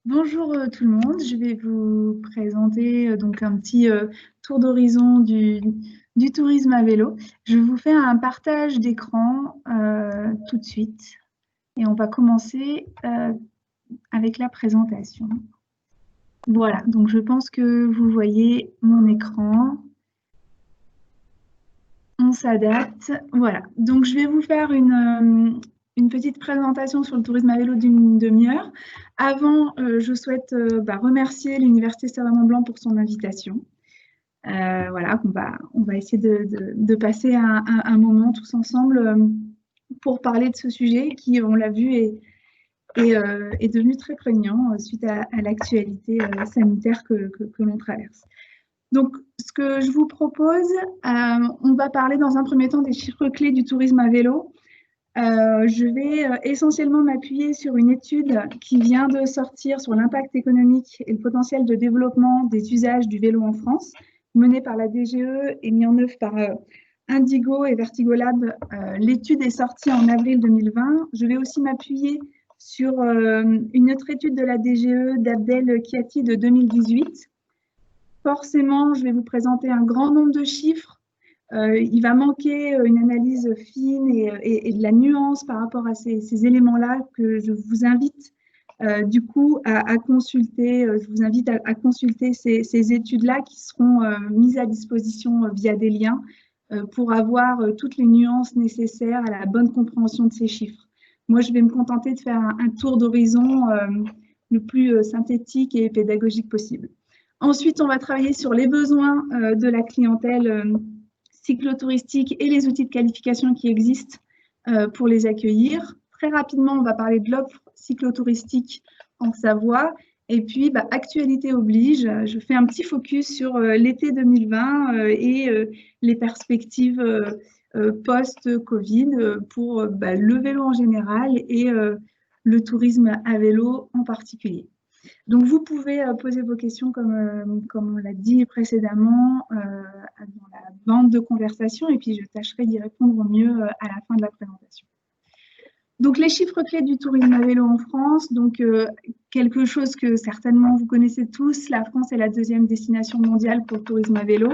Bonjour tout le monde, je vais vous présenter donc un petit tour d'horizon du tourisme à vélo. Je vais vous faire un partage d'écran tout de suite et on va commencer avec la présentation. Voilà, donc je pense que vous voyez mon écran. On s'adapte. Voilà, donc je vais vous faire une petite présentation sur le tourisme à vélo d'une demi-heure. Avant, je souhaite remercier l'Université Savoie-Mont-Blanc pour son invitation. Voilà, on va essayer de passer un moment tous ensemble pour parler de ce sujet qui, on l'a vu, est devenu très prégnant suite à l'actualité sanitaire que l'on traverse. Donc, ce que je vous propose, on va parler dans un premier temps des chiffres clés du tourisme à vélo. Je vais essentiellement m'appuyer sur une étude qui vient de sortir sur l'impact économique et le potentiel de développement des usages du vélo en France, menée par la DGE et mise en œuvre par Indigo et Vertigo Lab. L'étude est sortie en avril 2020. Je vais aussi m'appuyer sur une autre étude de la DGE d'Abdel Kiati de 2018. Forcément, je vais vous présenter un grand nombre de chiffres. Il va manquer une analyse fine et de la nuance par rapport à ces éléments-là que je vous invite du coup à consulter. Je vous invite à consulter ces études-là qui seront mises à disposition via des liens pour avoir toutes les nuances nécessaires à la bonne compréhension de ces chiffres. Moi, je vais me contenter de faire un tour d'horizon le plus synthétique et pédagogique possible. Ensuite, on va travailler sur les besoins de la clientèle cyclotouristique et les outils de qualification qui existent pour les accueillir. Très rapidement, on va parler de l'offre cyclotouristique en Savoie. Et puis, actualité oblige, je fais un petit focus sur l'été 2020 et les perspectives post-Covid pour le vélo en général et le tourisme à vélo en particulier. Donc, vous pouvez poser vos questions, comme on l'a dit précédemment, dans la bande de conversation, et puis je tâcherai d'y répondre au mieux à la fin de la présentation. Donc, les chiffres clés du tourisme à vélo en France, donc quelque chose que certainement vous connaissez tous, la France est la deuxième destination mondiale pour le tourisme à vélo.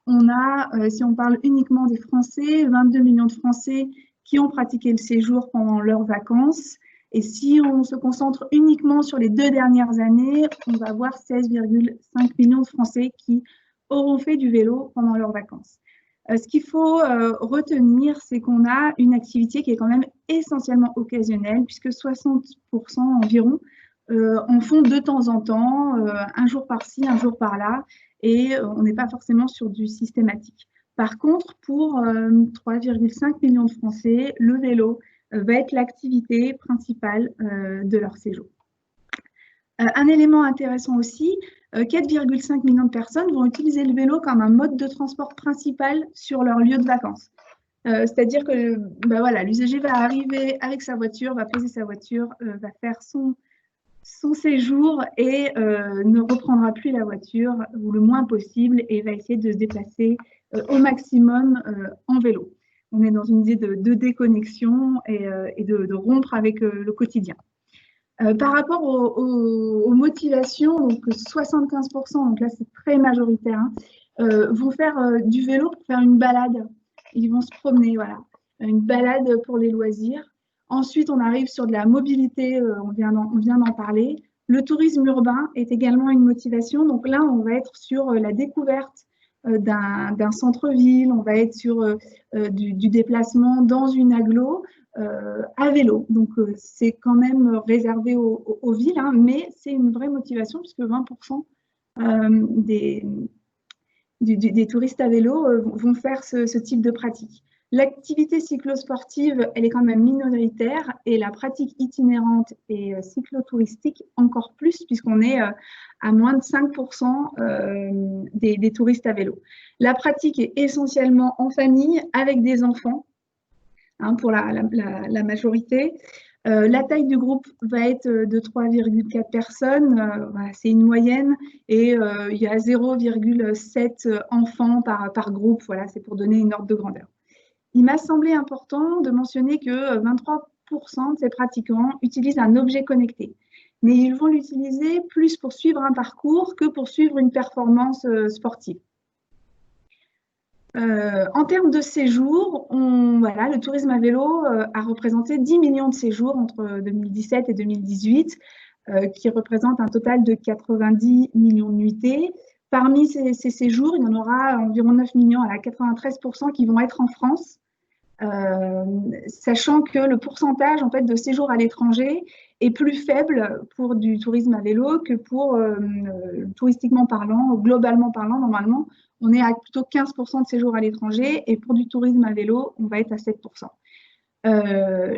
On a, si on parle uniquement des Français, 22 millions de Français qui ont pratiqué le séjour pendant leurs vacances. Et si on se concentre uniquement sur les 2 dernières années, on va avoir 16,5 millions de Français qui auront fait du vélo pendant leurs vacances. Ce qu'il faut retenir, c'est qu'on a une activité qui est quand même essentiellement occasionnelle, puisque 60% environ en font de temps en temps, un jour par-ci, un jour par-là, et on n'est pas forcément sur du systématique. Par contre, pour 3,5 millions de Français, le vélo va être l'activité principale de leur séjour. Un élément intéressant aussi, 4,5 millions de personnes vont utiliser le vélo comme un mode de transport principal sur leur lieu de vacances. C'est-à-dire que voilà, l'usager va arriver avec sa voiture, va poser sa voiture, va faire son séjour et ne reprendra plus la voiture ou le moins possible et va essayer de se déplacer au maximum en vélo. On est dans une idée de déconnexion et de rompre avec le quotidien. Par rapport aux motivations, donc 75%, donc là c'est très majoritaire, vont faire du vélo pour faire une balade. Ils vont se promener, voilà. Une balade pour les loisirs. Ensuite, on arrive sur de la mobilité, on vient d'en parler. Le tourisme urbain est également une motivation. Donc là, on va être sur la découverte d'un centre-ville, on va être sur du déplacement dans une agglo à vélo. Donc, c'est quand même réservé aux villes, hein, mais c'est une vraie motivation puisque 20% des touristes à vélo vont faire ce type de pratique. L'activité cyclosportive, elle est quand même minoritaire et la pratique itinérante et cyclotouristique encore plus puisqu'on est à moins de 5% des touristes à vélo. La pratique est essentiellement en famille avec des enfants, hein, pour la majorité. La taille du groupe va être de 3,4 personnes, voilà, c'est une moyenne, et il y a 0,7 enfants par groupe, voilà, c'est pour donner une ordre de grandeur. Il m'a semblé important de mentionner que 23% de ces pratiquants utilisent un objet connecté. mais ils vont l'utiliser plus pour suivre un parcours que pour suivre une performance sportive. En termes de séjours, voilà, le tourisme à vélo a représenté 10 millions de séjours entre 2017 et 2018, qui représentent un total de 90 millions de nuitées. Parmi ces séjours, il y en aura environ 9 millions à 93% qui vont être en France, sachant que le pourcentage en fait, de séjours à l'étranger est plus faible pour du tourisme à vélo que pour, touristiquement parlant, globalement parlant, normalement, on est à plutôt 15% de séjours à l'étranger et pour du tourisme à vélo, on va être à 7%.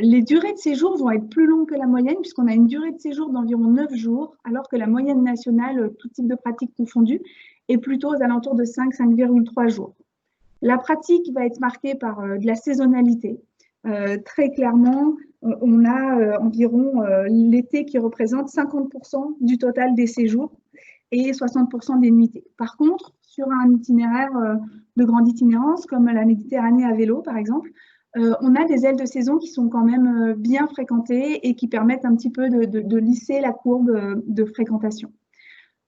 Les durées de séjour vont être plus longues que la moyenne puisqu'on a une durée de séjour d'environ 9 jours, alors que la moyenne nationale, tout type de pratique confondue, est plutôt aux alentours de 5,3 jours. La pratique va être marquée par de la saisonnalité. Très clairement, on a environ l'été qui représente 50% du total des séjours et 60% des nuitées. Par contre, sur un itinéraire de grande itinérance, comme la Méditerranée à vélo par exemple, on a des ailes de saison qui sont quand même bien fréquentées et qui permettent un petit peu de lisser la courbe de fréquentation.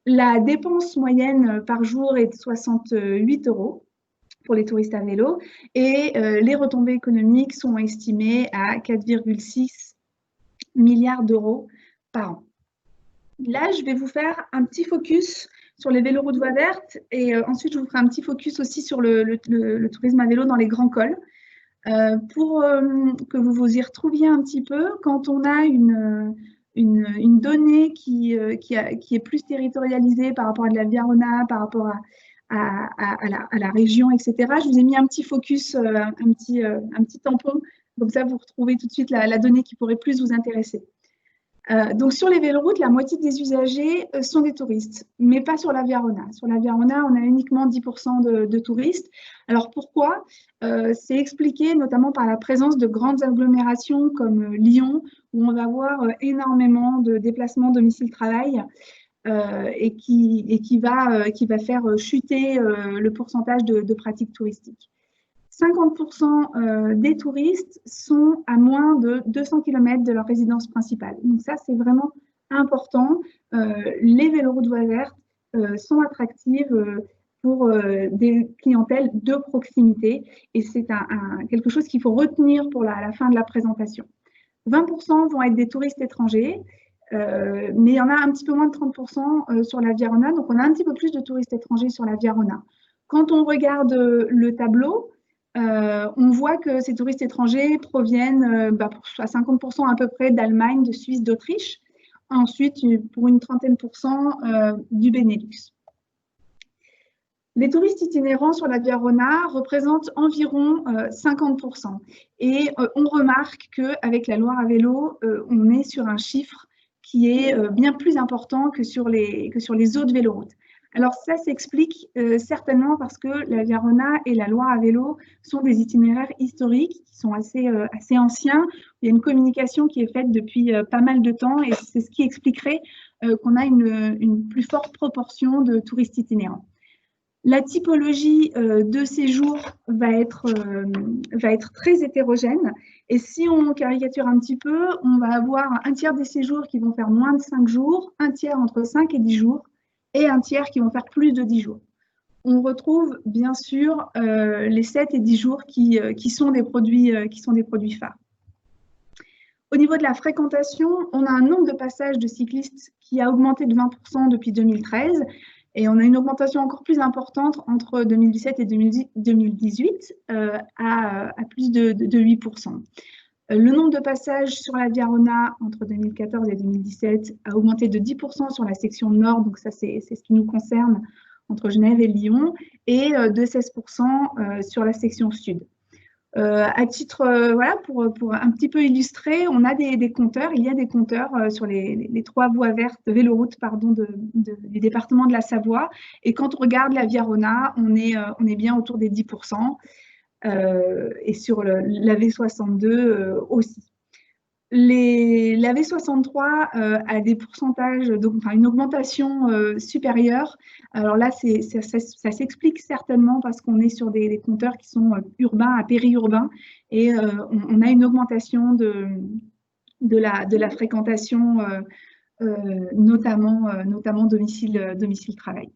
La dépense moyenne par jour est de 68 € pour les touristes à vélo et les retombées économiques sont estimées à 4,6 milliards d'euros par an. Là, je vais vous faire un petit focus sur les véloroutes voies vertes et ensuite je vous ferai un petit focus aussi sur le tourisme à vélo dans les grands cols. Pour que vous vous y retrouviez un petit peu, quand on a une donnée qui est plus territorialisée par rapport à de la Via Rhôna, par rapport à la région, etc., je vous ai mis un petit focus, un petit tampon, comme ça vous retrouvez tout de suite la donnée qui pourrait plus vous intéresser. Donc sur les véloroutes, la moitié des usagers sont des touristes, mais pas sur la Via Rhôna. Sur la Via Rhôna, on a uniquement 10% de touristes. Alors pourquoi? C'est expliqué notamment par la présence de grandes agglomérations comme Lyon, où on va avoir énormément de déplacements domicile-travail et qui va faire chuter le pourcentage de pratiques touristiques. 50% des touristes sont à moins de 200 km de leur résidence principale. Donc ça, c'est vraiment important. Les véloroutes voies vertes sont attractives pour des clientèles de proximité et c'est quelque chose qu'il faut retenir pour la fin de la présentation. 20% vont être des touristes étrangers, mais il y en a un petit peu moins de 30% sur la Via Rhôna, donc on a un petit peu plus de touristes étrangers sur la Via Rhôna. Quand on regarde le tableau, on voit que ces touristes étrangers proviennent à 50% à peu près d'Allemagne, de Suisse, d'Autriche. Ensuite, pour une trentaine du Benelux. Les touristes itinérants sur la Via Rhôna représentent environ 50%. Et on remarque qu'avec la Loire à vélo, on est sur un chiffre qui est bien plus important que sur les autres véloroutes. Alors ça s'explique certainement parce que la Via Rhôna et la Loire à vélo sont des itinéraires historiques qui sont assez anciens. Il y a une communication qui est faite depuis pas mal de temps et c'est ce qui expliquerait qu'on a une plus forte proportion de touristes itinérants. La typologie de séjour va être très hétérogène et si on caricature un petit peu, on va avoir un tiers des séjours qui vont faire moins de 5 jours, un tiers entre 5 et 10 jours et un tiers qui vont faire plus de 10 jours. On retrouve bien sûr les 7 et 10 jours qui sont des produits phares. Au niveau de la fréquentation, on a un nombre de passages de cyclistes qui a augmenté de 20% depuis 2013 et on a une augmentation encore plus importante entre 2017 et 2018 à plus de 8%. Le nombre de passages sur la Via Rhôna entre 2014 et 2017 a augmenté de 10% sur la section nord, donc ça c'est ce qui nous concerne entre Genève et Lyon, et de 16% sur la section sud. À titre, voilà, pour un petit peu illustrer, on a des compteurs, il y a des compteurs sur les 3 voies vertes, véloroutes, pardon, du département de la Savoie. Et quand on regarde la Via Rhôna, on est bien autour des 10%. Et sur la V62 aussi. La V63 a des pourcentages, donc enfin, une augmentation supérieure. Alors là, ça s'explique certainement parce qu'on est sur des compteurs qui sont urbains à périurbains et on a une augmentation de la fréquentation notamment domicile-travail.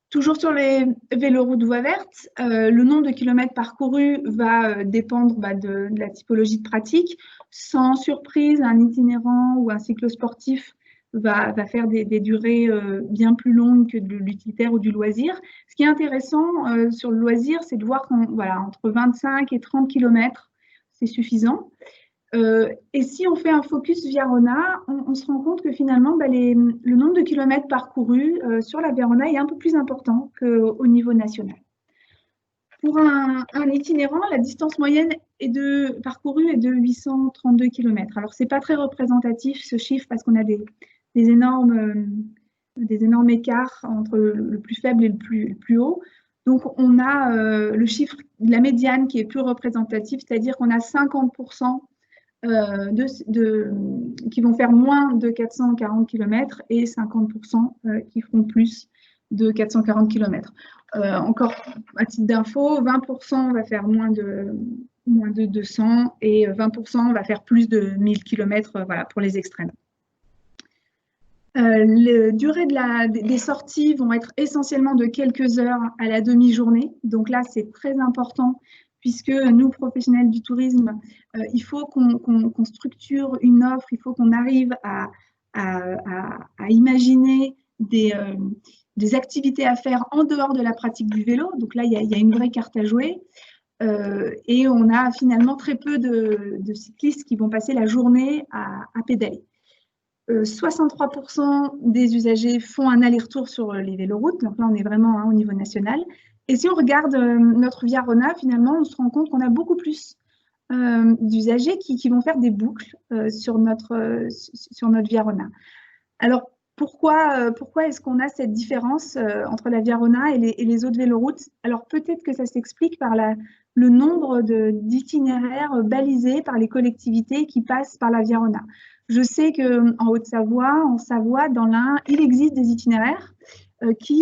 Toujours sur les véloroutes voies vertes, le nombre de kilomètres parcourus va dépendre de la typologie de pratique. Sans surprise, un itinérant ou un cyclosportif va faire des durées bien plus longues que de l'utilitaire ou du loisir. Ce qui est intéressant sur le loisir, c'est de voir qu'entre 25 et 30 kilomètres, c'est suffisant. Et si on fait un focus Via Rhôna, on se rend compte que finalement, le nombre de kilomètres parcourus sur la Via Rhôna est un peu plus important qu'au niveau national. Pour un itinérant, la distance moyenne parcourue est de 832 km. Alors, ce n'est pas très représentatif ce chiffre parce qu'on a des énormes écarts entre le plus faible et le plus haut. Donc, on a le chiffre de la médiane qui est plus représentatif, c'est-à-dire qu'on a 50% qui vont faire moins de 440 km et 50% qui feront plus de 440 km. Encore à titre d'info, 20% va faire moins de 200 et 20% va faire plus de 1000 km pour les extrêmes. Les durées des sorties vont être essentiellement de quelques heures à la demi-journée. Donc là, c'est très important puisque nous, professionnels du tourisme, il faut qu'on structure une offre, il faut qu'on arrive à imaginer des activités à faire en dehors de la pratique du vélo. Donc là, il y a une vraie carte à jouer. Et on a finalement très peu de cyclistes qui vont passer la journée à pédaler. 63% des usagers font un aller-retour sur les véloroutes. Donc là, on est vraiment au niveau national. Et si on regarde notre Via Rhôna, finalement, on se rend compte qu'on a beaucoup plus d'usagers qui vont faire des boucles sur notre Via Rhôna. Alors, pourquoi est-ce qu'on a cette différence entre la Via Rhôna et les autres véloroutes? Alors, peut-être que ça s'explique par le nombre d'itinéraires balisés par les collectivités qui passent par la Via Rhôna. Je sais qu'en Haute-Savoie, en Savoie, dans l'Ain, il existe des itinéraires qui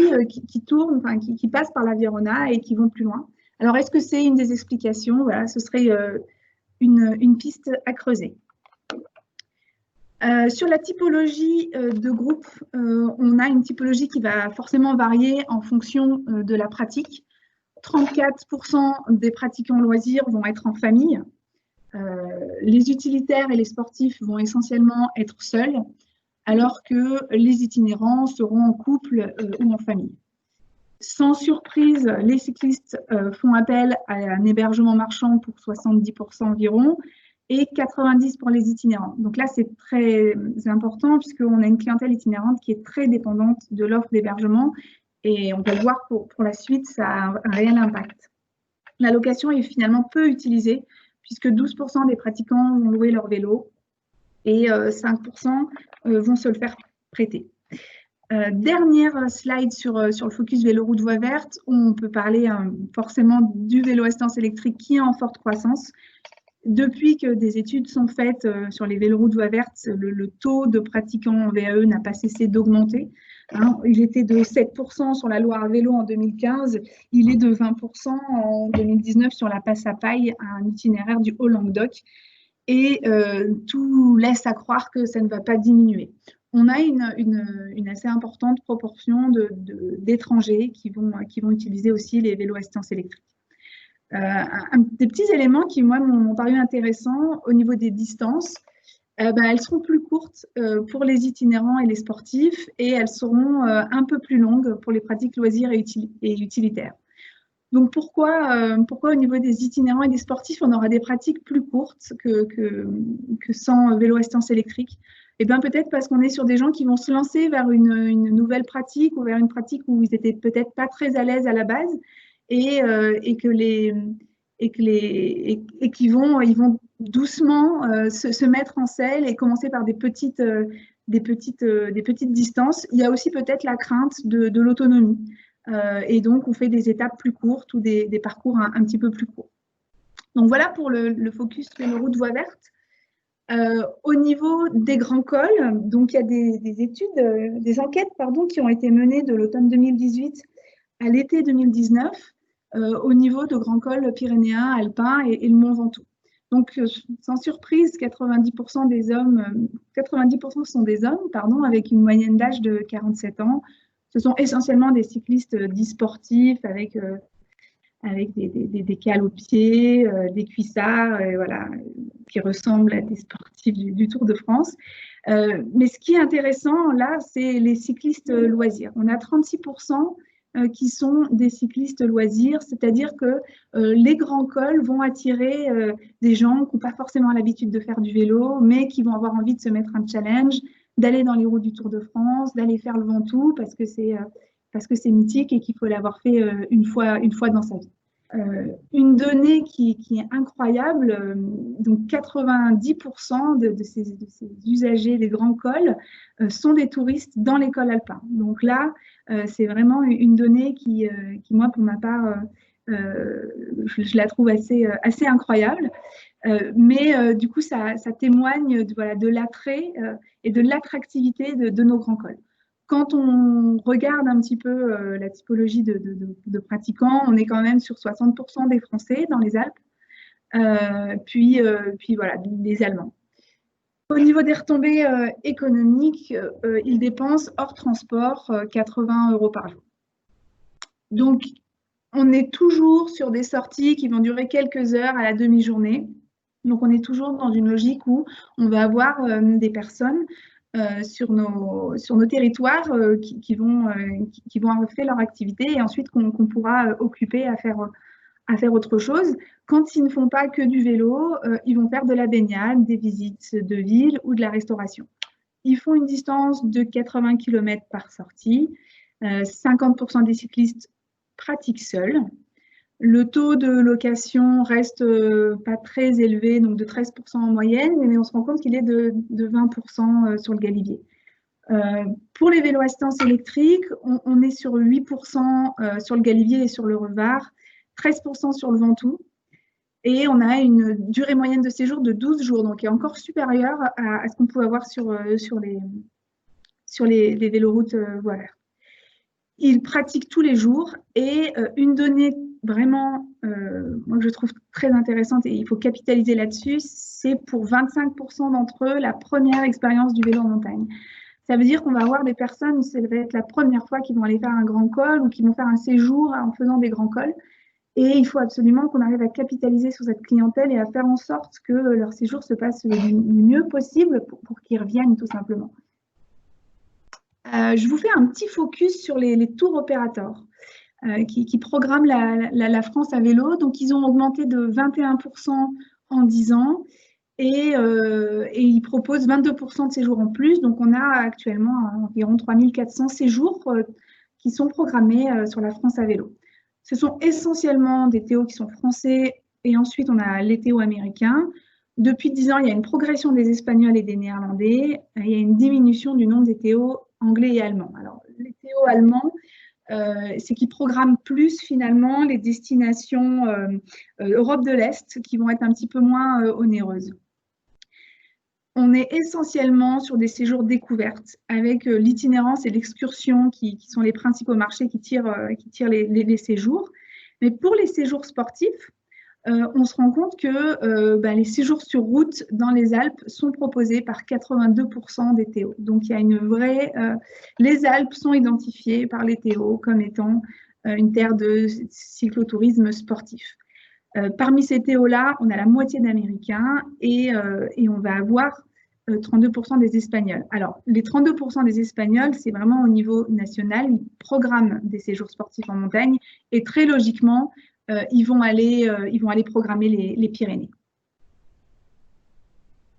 tournent, qui passent par la Via Rhôna et qui vont plus loin. Alors, est-ce que c'est une des explications? Voilà, ce serait une piste à creuser. Sur la typologie de groupe, on a une typologie qui va forcément varier en fonction de la pratique. 34% des pratiquants loisirs vont être en famille. Les utilitaires et les sportifs vont essentiellement être seuls, alors que les itinérants seront en couple ou en famille. Sans surprise, les cyclistes font appel à un hébergement marchand pour 70% environ et 90% pour les itinérants. Donc là, c'est très important puisqu'on a une clientèle itinérante qui est très dépendante de l'offre d'hébergement et on va le voir pour la suite, ça a un réel impact. La location est finalement peu utilisée puisque 12% des pratiquants vont louer leur vélo et 5% vont se le faire prêter. Dernière slide sur le focus véloroute voie verte, où on peut parler forcément du vélo assistance électrique qui est en forte croissance. Depuis que des études sont faites sur les véloroutes voie verte, le taux de pratiquants en VAE n'a pas cessé d'augmenter. Il était de 7% sur la Loire à vélo en 2015, il est de 20% en 2019 sur la Passe à Paille, un itinéraire du Haut-Languedoc. Et tout laisse à croire que ça ne va pas diminuer. On a une assez importante proportion d'étrangers qui vont utiliser aussi les vélos assistance électrique. Des petits éléments qui, moi, m'ont paru intéressants au niveau des distances, elles seront plus courtes pour les itinérants et les sportifs et elles seront un peu plus longues pour les pratiques loisirs et utilitaires. Donc, pourquoi au niveau des itinérants et des sportifs, on aura des pratiques plus courtes que sans vélo assistance électrique? Eh bien, peut-être parce qu'on est sur des gens qui vont se lancer vers une nouvelle pratique ou vers une pratique où ils n'étaient peut-être pas très à l'aise à la base et qu'ils vont doucement se mettre en selle et commencer par des petites distances. Il y a aussi peut-être la crainte de l'autonomie. Et donc, on fait des étapes plus courtes ou des parcours un petit peu plus courts. Donc, voilà pour le focus véloroute voie verte. Au niveau des grands cols, donc il y a des études, des enquêtes qui ont été menées de l'automne 2018 à l'été 2019 au niveau de grands cols pyrénéens, alpins et le Mont Ventoux. Donc, sans surprise, 90% des hommes, 90% sont des hommes, pardon, avec une moyenne d'âge de 47 ans. Ce sont essentiellement des cyclistes dits sportifs avec des cales aux pieds, des cuissards, voilà, qui ressemblent à des sportifs du Tour de France. Mais ce qui est intéressant là, c'est les cyclistes loisirs. On a 36% qui sont des cyclistes loisirs, c'est-à-dire que les grands cols vont attirer des gens qui n'ont pas forcément l'habitude de faire du vélo, mais qui vont avoir envie de se mettre un challenge, d'aller dans les routes du Tour de France, d'aller faire le Ventoux parce que c'est mythique et qu'il faut l'avoir fait une fois dans sa vie. Une donnée qui est incroyable, donc 90% de ces usagers des grands cols sont des touristes dans les cols alpins. Donc là, c'est vraiment une donnée qui, moi, pour ma part, je la trouve assez incroyable. Mais du coup, ça témoigne de l'attrait et de l'attractivité de nos grands cols. Quand on regarde un petit peu la typologie de pratiquants, on est quand même sur 60% des Français dans les Alpes, puis voilà, les Allemands. Au niveau des retombées économiques, ils dépensent hors transport 80 € par jour. Donc, on est toujours sur des sorties qui vont durer quelques heures à la demi-journée. Donc, on est toujours dans une logique où on va avoir des personnes sur nos territoires qui vont avoir fait leur activité et ensuite qu'on pourra occuper à faire autre chose. Quand ils ne font pas que du vélo, ils vont faire de la baignade, des visites de ville ou de la restauration. Ils font une distance de 80 km par sortie. 50% des cyclistes pratiquent seuls. Le taux de location reste pas très élevé, donc de 13% en moyenne, mais on se rend compte qu'il est de 20% sur le Galibier. Pour les vélos assistance électrique, on est sur 8% sur le Galibier et sur le Revard, 13% sur le Ventoux, et on a une durée moyenne de séjour de 12 jours, donc qui est encore supérieure à ce qu'on peut avoir sur les véloroutes voilà. Ils pratiquent tous les jours et une donnée vraiment, moi, que je trouve très intéressante et il faut capitaliser là-dessus, c'est pour 25% d'entre eux la première expérience du vélo en montagne. Ça veut dire qu'on va avoir des personnes, ça va être la première fois qu'ils vont aller faire un grand col ou qui vont faire un séjour en faisant des grands cols. Et il faut absolument qu'on arrive à capitaliser sur cette clientèle et à faire en sorte que leur séjour se passe du mieux possible pour qu'ils reviennent tout simplement. Je vous fais un petit focus sur les tours opérateurs qui programment la France à vélo. Donc, ils ont augmenté de 21% en 10 ans et ils proposent 22% de séjours en plus. Donc, on a actuellement environ 3400 séjours qui sont programmés sur la France à vélo. Ce sont essentiellement des TO qui sont français et ensuite, on a les TO américains. Depuis 10 ans, il y a une progression des Espagnols et des Néerlandais. Il y a une diminution du nombre des TO anglais et allemands. Alors, les TO allemands, c'est qu'ils programment plus finalement les destinations Europe de l'Est qui vont être un petit peu moins onéreuses. On est essentiellement sur des séjours découvertes avec l'itinérance et l'excursion qui sont les principaux marchés qui tirent les séjours. Mais pour les séjours sportifs, on se rend compte que les séjours sur route dans les Alpes sont proposés par 82% des TO. Donc, il y a une vraie... les Alpes sont identifiées par les TO comme étant une terre de cyclotourisme sportif. Parmi ces TO-là, on a la moitié d'Américains et on va avoir 32% des Espagnols. Alors, les 32% des Espagnols, c'est vraiment au niveau national. Ils programment des séjours sportifs en montagne et très logiquement, ils vont aller programmer les Pyrénées.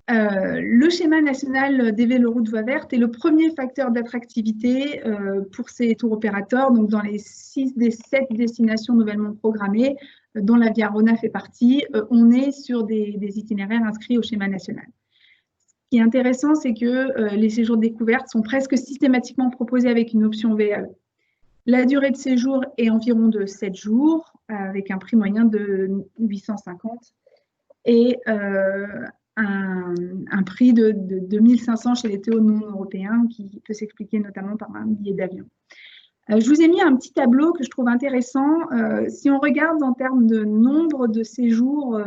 Le schéma national des véloroutes voies vertes est le premier facteur d'attractivité pour ces tours opérateurs. Donc, dans les 6 des 7 destinations nouvellement programmées, dont la Via Rhôna fait partie, on est sur des itinéraires inscrits au schéma national. Ce qui est intéressant, c'est que les séjours de découverte sont presque systématiquement proposés avec une option VAE. La durée de séjour est environ de 7 jours, avec un prix moyen de 850 et un prix de 2500 chez les TO non européens, qui peut s'expliquer notamment par un billet d'avion. Je vous ai mis un petit tableau que je trouve intéressant. Si on regarde en termes de nombre de séjours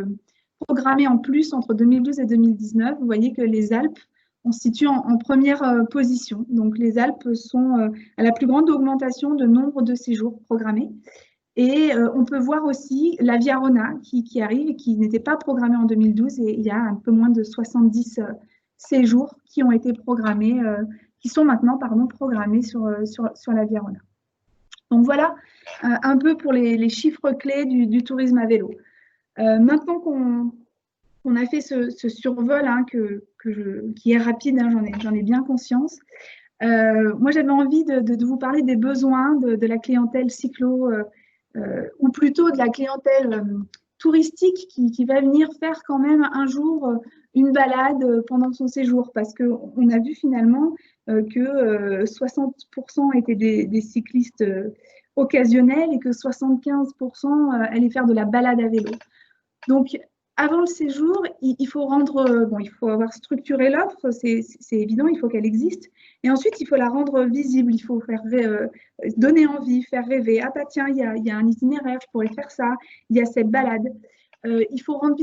programmés en plus entre 2012 et 2019. Vous voyez que les Alpes, on se situe en première position. Donc, les Alpes sont à la plus grande augmentation de nombre de séjours programmés. Et on peut voir aussi la Via Rona qui arrive et qui n'était pas programmée en 2012. Et il y a un peu moins de 70 séjours qui ont été programmés, qui sont maintenant programmés sur la Via Rona. Donc voilà un peu pour les chiffres clés du tourisme à vélo. Maintenant qu'on a fait ce survol hein, qui est rapide, hein, j'en ai bien conscience, moi j'avais envie de vous parler des besoins de la clientèle cyclo, ou plutôt de la clientèle touristique qui va venir faire quand même un jour une balade pendant son séjour, parce qu'on a vu finalement que 60% étaient des cyclistes occasionnels et que 75% allaient faire de la balade à vélo. Donc, avant le séjour, il faut il faut avoir structuré l'offre, c'est évident, il faut qu'elle existe. Et ensuite, il faut la rendre visible, il faut faire donner envie, faire rêver. Ah bah tiens, il y a un itinéraire, je pourrais faire ça, il y a cette balade. Il faut rendre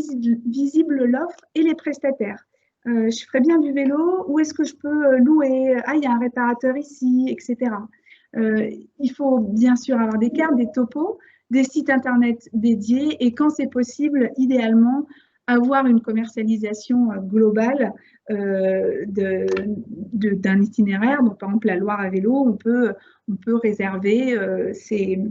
visible l'offre et les prestataires. Je ferais bien du vélo, où est-ce que je peux louer? Ah, il y a un réparateur ici, etc. Il faut bien sûr avoir des cartes, des topos, des sites internet dédiés et quand c'est possible, idéalement, avoir une commercialisation globale d'un itinéraire. Donc, par exemple, la Loire à vélo, on peut réserver ces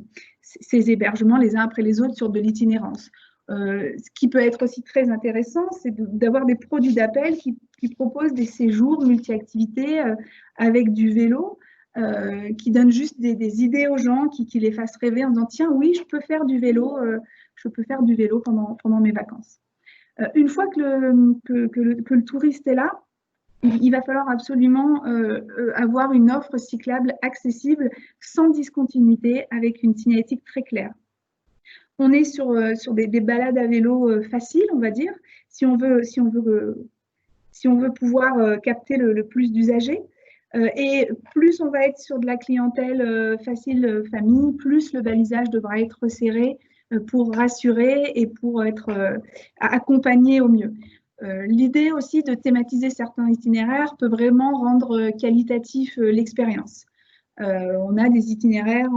hébergements les uns après les autres sur de l'itinérance. Ce qui peut être aussi très intéressant, c'est d'avoir des produits d'appel qui proposent des séjours multi-activités avec du vélo, qui donnent juste des idées aux gens, qui les fassent rêver en disant tiens, oui, je peux faire du vélo pendant mes vacances. Une fois que le touriste est là, il va falloir absolument avoir une offre cyclable accessible, sans discontinuité, avec une signalétique très claire. On est sur des balades à vélo faciles, on va dire, si on veut pouvoir capter le plus d'usagers. Et plus on va être sur de la clientèle facile famille, plus le balisage devra être resserré pour rassurer et pour être accompagné au mieux. L'idée aussi de thématiser certains itinéraires peut vraiment rendre qualitatif l'expérience. On a des itinéraires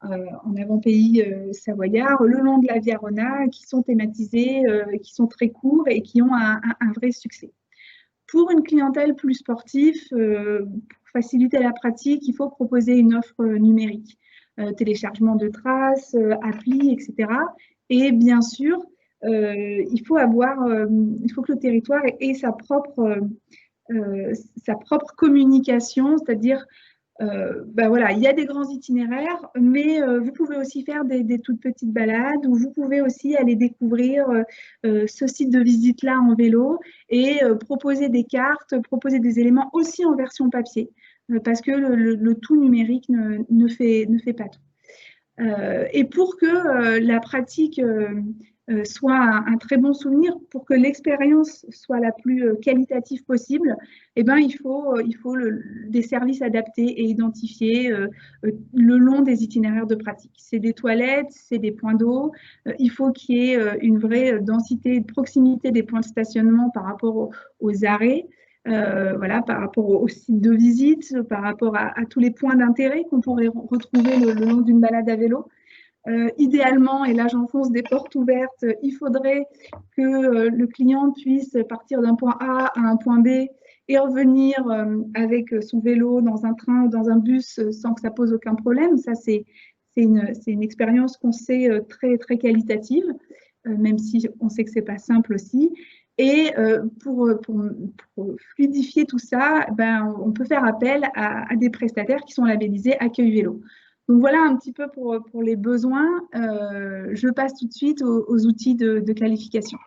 en avant-pays savoyard, le long de la Via Rona, qui sont thématisés, qui sont très courts et qui ont un vrai succès. Pour une clientèle plus sportive, pour faciliter la pratique, il faut proposer une offre numérique, téléchargement de traces, applis, etc. Et bien sûr, il faut que le territoire ait sa propre communication, c'est-à-dire voilà, il y a des grands itinéraires, mais vous pouvez aussi faire des toutes petites balades ou vous pouvez aussi aller découvrir ce site de visite-là en vélo et proposer des cartes, proposer des éléments aussi en version papier, parce que le tout numérique ne fait pas tout. Et pour que la pratique soit un très bon souvenir, pour que l'expérience soit la plus qualitative possible, eh ben, il faut des services adaptés et identifiés le long des itinéraires de pratique. C'est des toilettes, c'est des points d'eau. Il faut qu'il y ait une vraie densité, proximité des points de stationnement par rapport aux arrêts. Voilà, par rapport au site de visite, par rapport à tous les points d'intérêt qu'on pourrait retrouver le long d'une balade à vélo. Idéalement, et là j'enfonce des portes ouvertes, il faudrait que le client puisse partir d'un point A à un point B et revenir avec son vélo dans un train ou dans un bus sans que ça pose aucun problème. Ça, c'est une expérience qu'on sait très, très qualitative, même si on sait que ce n'est pas simple aussi. Et pour fluidifier tout ça, ben, on peut faire appel à des prestataires qui sont labellisés Accueil Vélo. Donc voilà un petit peu pour les besoins. Je passe tout de suite aux outils de qualification.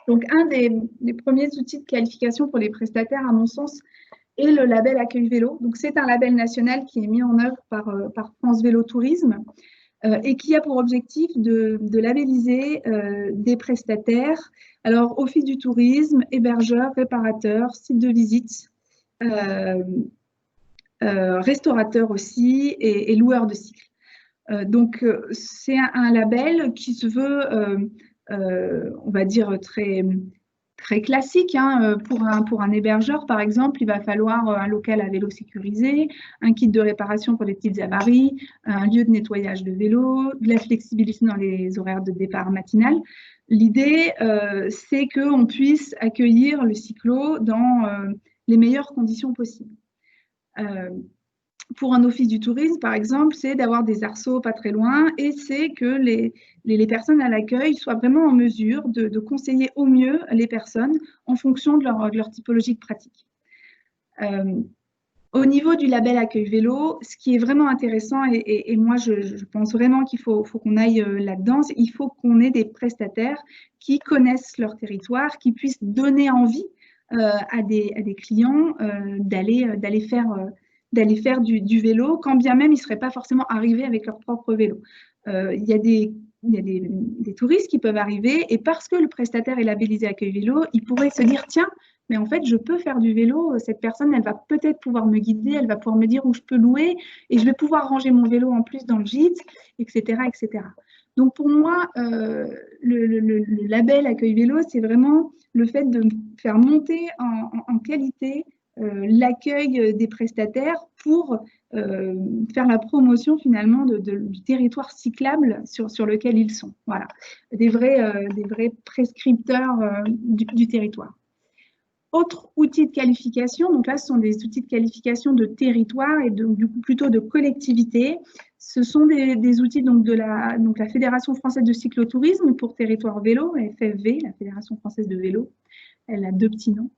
Donc un des premiers outils de qualification pour les prestataires, à mon sens, est le label Accueil Vélo. Donc c'est un label national qui est mis en œuvre par France Vélo Tourisme et qui a pour objectif de labelliser des prestataires, alors office du tourisme, hébergeurs, réparateurs, sites de visite, restaurateurs aussi et loueurs de cycles. Donc, c'est un label qui se veut on va dire, très classique, hein. Pour un hébergeur, par exemple, il va falloir un local à vélo sécurisé, un kit de réparation pour les petites avaries, un lieu de nettoyage de vélo, de la flexibilité dans les horaires de départ matinal. L'idée, c'est qu'on puisse accueillir le cyclo dans les meilleures conditions possibles. Pour un office du tourisme, par exemple, c'est d'avoir des arceaux pas très loin et c'est que les personnes à l'accueil soient vraiment en mesure de conseiller au mieux les personnes en fonction de leur typologie de pratique. Au niveau du label accueil vélo, ce qui est vraiment intéressant, et moi je pense vraiment qu'il faut qu'on aille là-dedans, il faut qu'on ait des prestataires qui connaissent leur territoire, qui puissent donner envie à des clients d'aller faire du vélo, quand bien même ils ne seraient pas forcément arrivés avec leur propre vélo. Il y a des touristes qui peuvent arriver et parce que le prestataire est labellisé accueil vélo, ils pourraient se dire, tiens, mais en fait, je peux faire du vélo, cette personne, elle va peut-être pouvoir me guider, elle va pouvoir me dire où je peux louer et je vais pouvoir ranger mon vélo en plus dans le gîte, etc. etc. Donc pour moi, le label accueil vélo, c'est vraiment le fait de faire monter en qualité l'accueil des prestataires pour faire la promotion finalement du territoire cyclable sur lequel ils sont. Voilà, des vrais prescripteurs du territoire. Autre outil de qualification, donc là, ce sont des outils de qualification de territoire et du coup plutôt de collectivité. Ce sont des outils donc, de la Fédération française de cyclotourisme pour territoire vélo, FFV, la Fédération française de vélo. Elle a deux petits noms.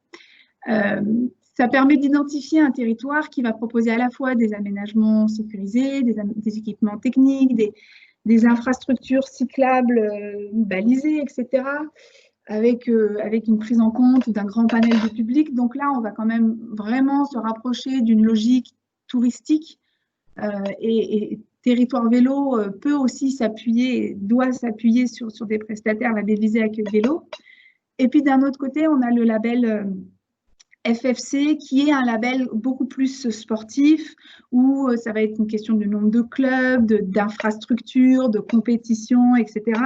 Ça permet d'identifier un territoire qui va proposer à la fois des aménagements sécurisés, des équipements techniques, des infrastructures cyclables balisées, etc., avec une prise en compte d'un grand panel de public. Donc là, on va quand même vraiment se rapprocher d'une logique touristique et Territoire Vélo peut aussi s'appuyer, doit s'appuyer sur des prestataires labellisés Accueil Vélo. Et puis d'un autre côté, on a le label FFC, qui est un label beaucoup plus sportif, où ça va être une question du nombre de clubs, d'infrastructures, de compétitions, etc.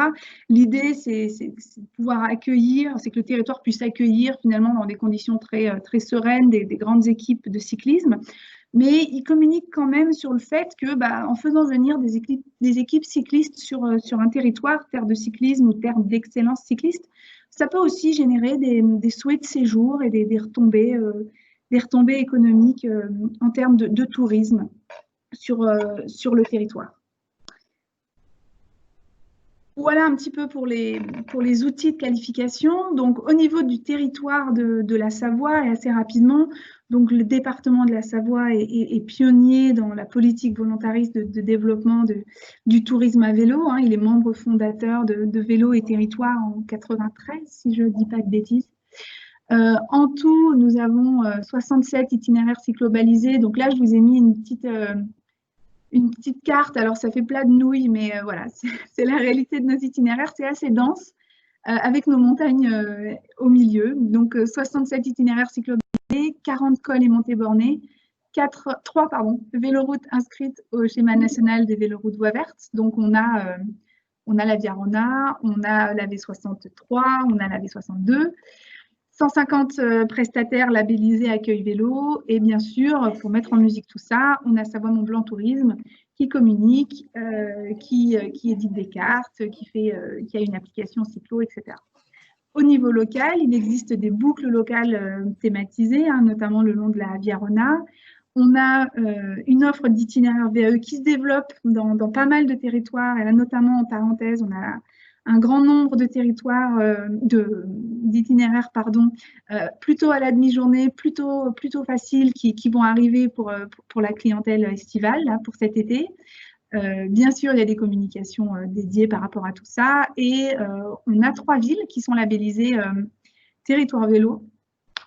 L'idée, c'est de pouvoir accueillir, c'est que le territoire puisse accueillir finalement dans des conditions très sereines des grandes équipes de cyclisme. Mais il communique quand même sur le fait que, en faisant venir des équipes cyclistes sur un territoire, terre de cyclisme ou terre d'excellence cycliste, ça peut aussi générer des souhaits de séjour et des retombées économiques en termes de tourisme sur le territoire. Voilà un petit peu pour les outils de qualification. Donc, au niveau du territoire de la Savoie, et assez rapidement, donc le département de la Savoie est pionnier dans la politique volontariste de développement du tourisme à vélo. Hein. Il est membre fondateur de Vélo et Territoire en 93, si je ne dis pas de bêtises. En tout, nous avons 67 itinéraires cyclobalisés. Donc là, je vous ai mis une petite carte, alors ça fait plat de nouilles, mais voilà, c'est la réalité de nos itinéraires, c'est assez dense, avec nos montagnes au milieu. Donc 67 itinéraires cyclobalisés, 40 cols et montées bornées, 3 véloroutes inscrites au schéma national des véloroutes voies vertes. Donc on a la Via-Rona, on a la V63, on a la V62, 150 prestataires labellisés Accueil Vélo et bien sûr, pour mettre en musique tout ça, on a Savoie Mont Blanc Tourisme qui communique, qui édite des cartes, qui a une application cyclo, etc. Au niveau local, il existe des boucles locales thématisées, hein, notamment le long de la Via-Rona. On a une offre d'itinéraire VAE qui se développe dans pas mal de territoires, et là notamment en parenthèse, on a un grand nombre de territoires, d'itinéraires, plutôt à la demi-journée, plutôt faciles, qui vont arriver pour la clientèle estivale, là, pour cet été. Bien sûr, il y a des communications dédiées par rapport à tout ça. Et on a 3 villes qui sont labellisées territoire vélo.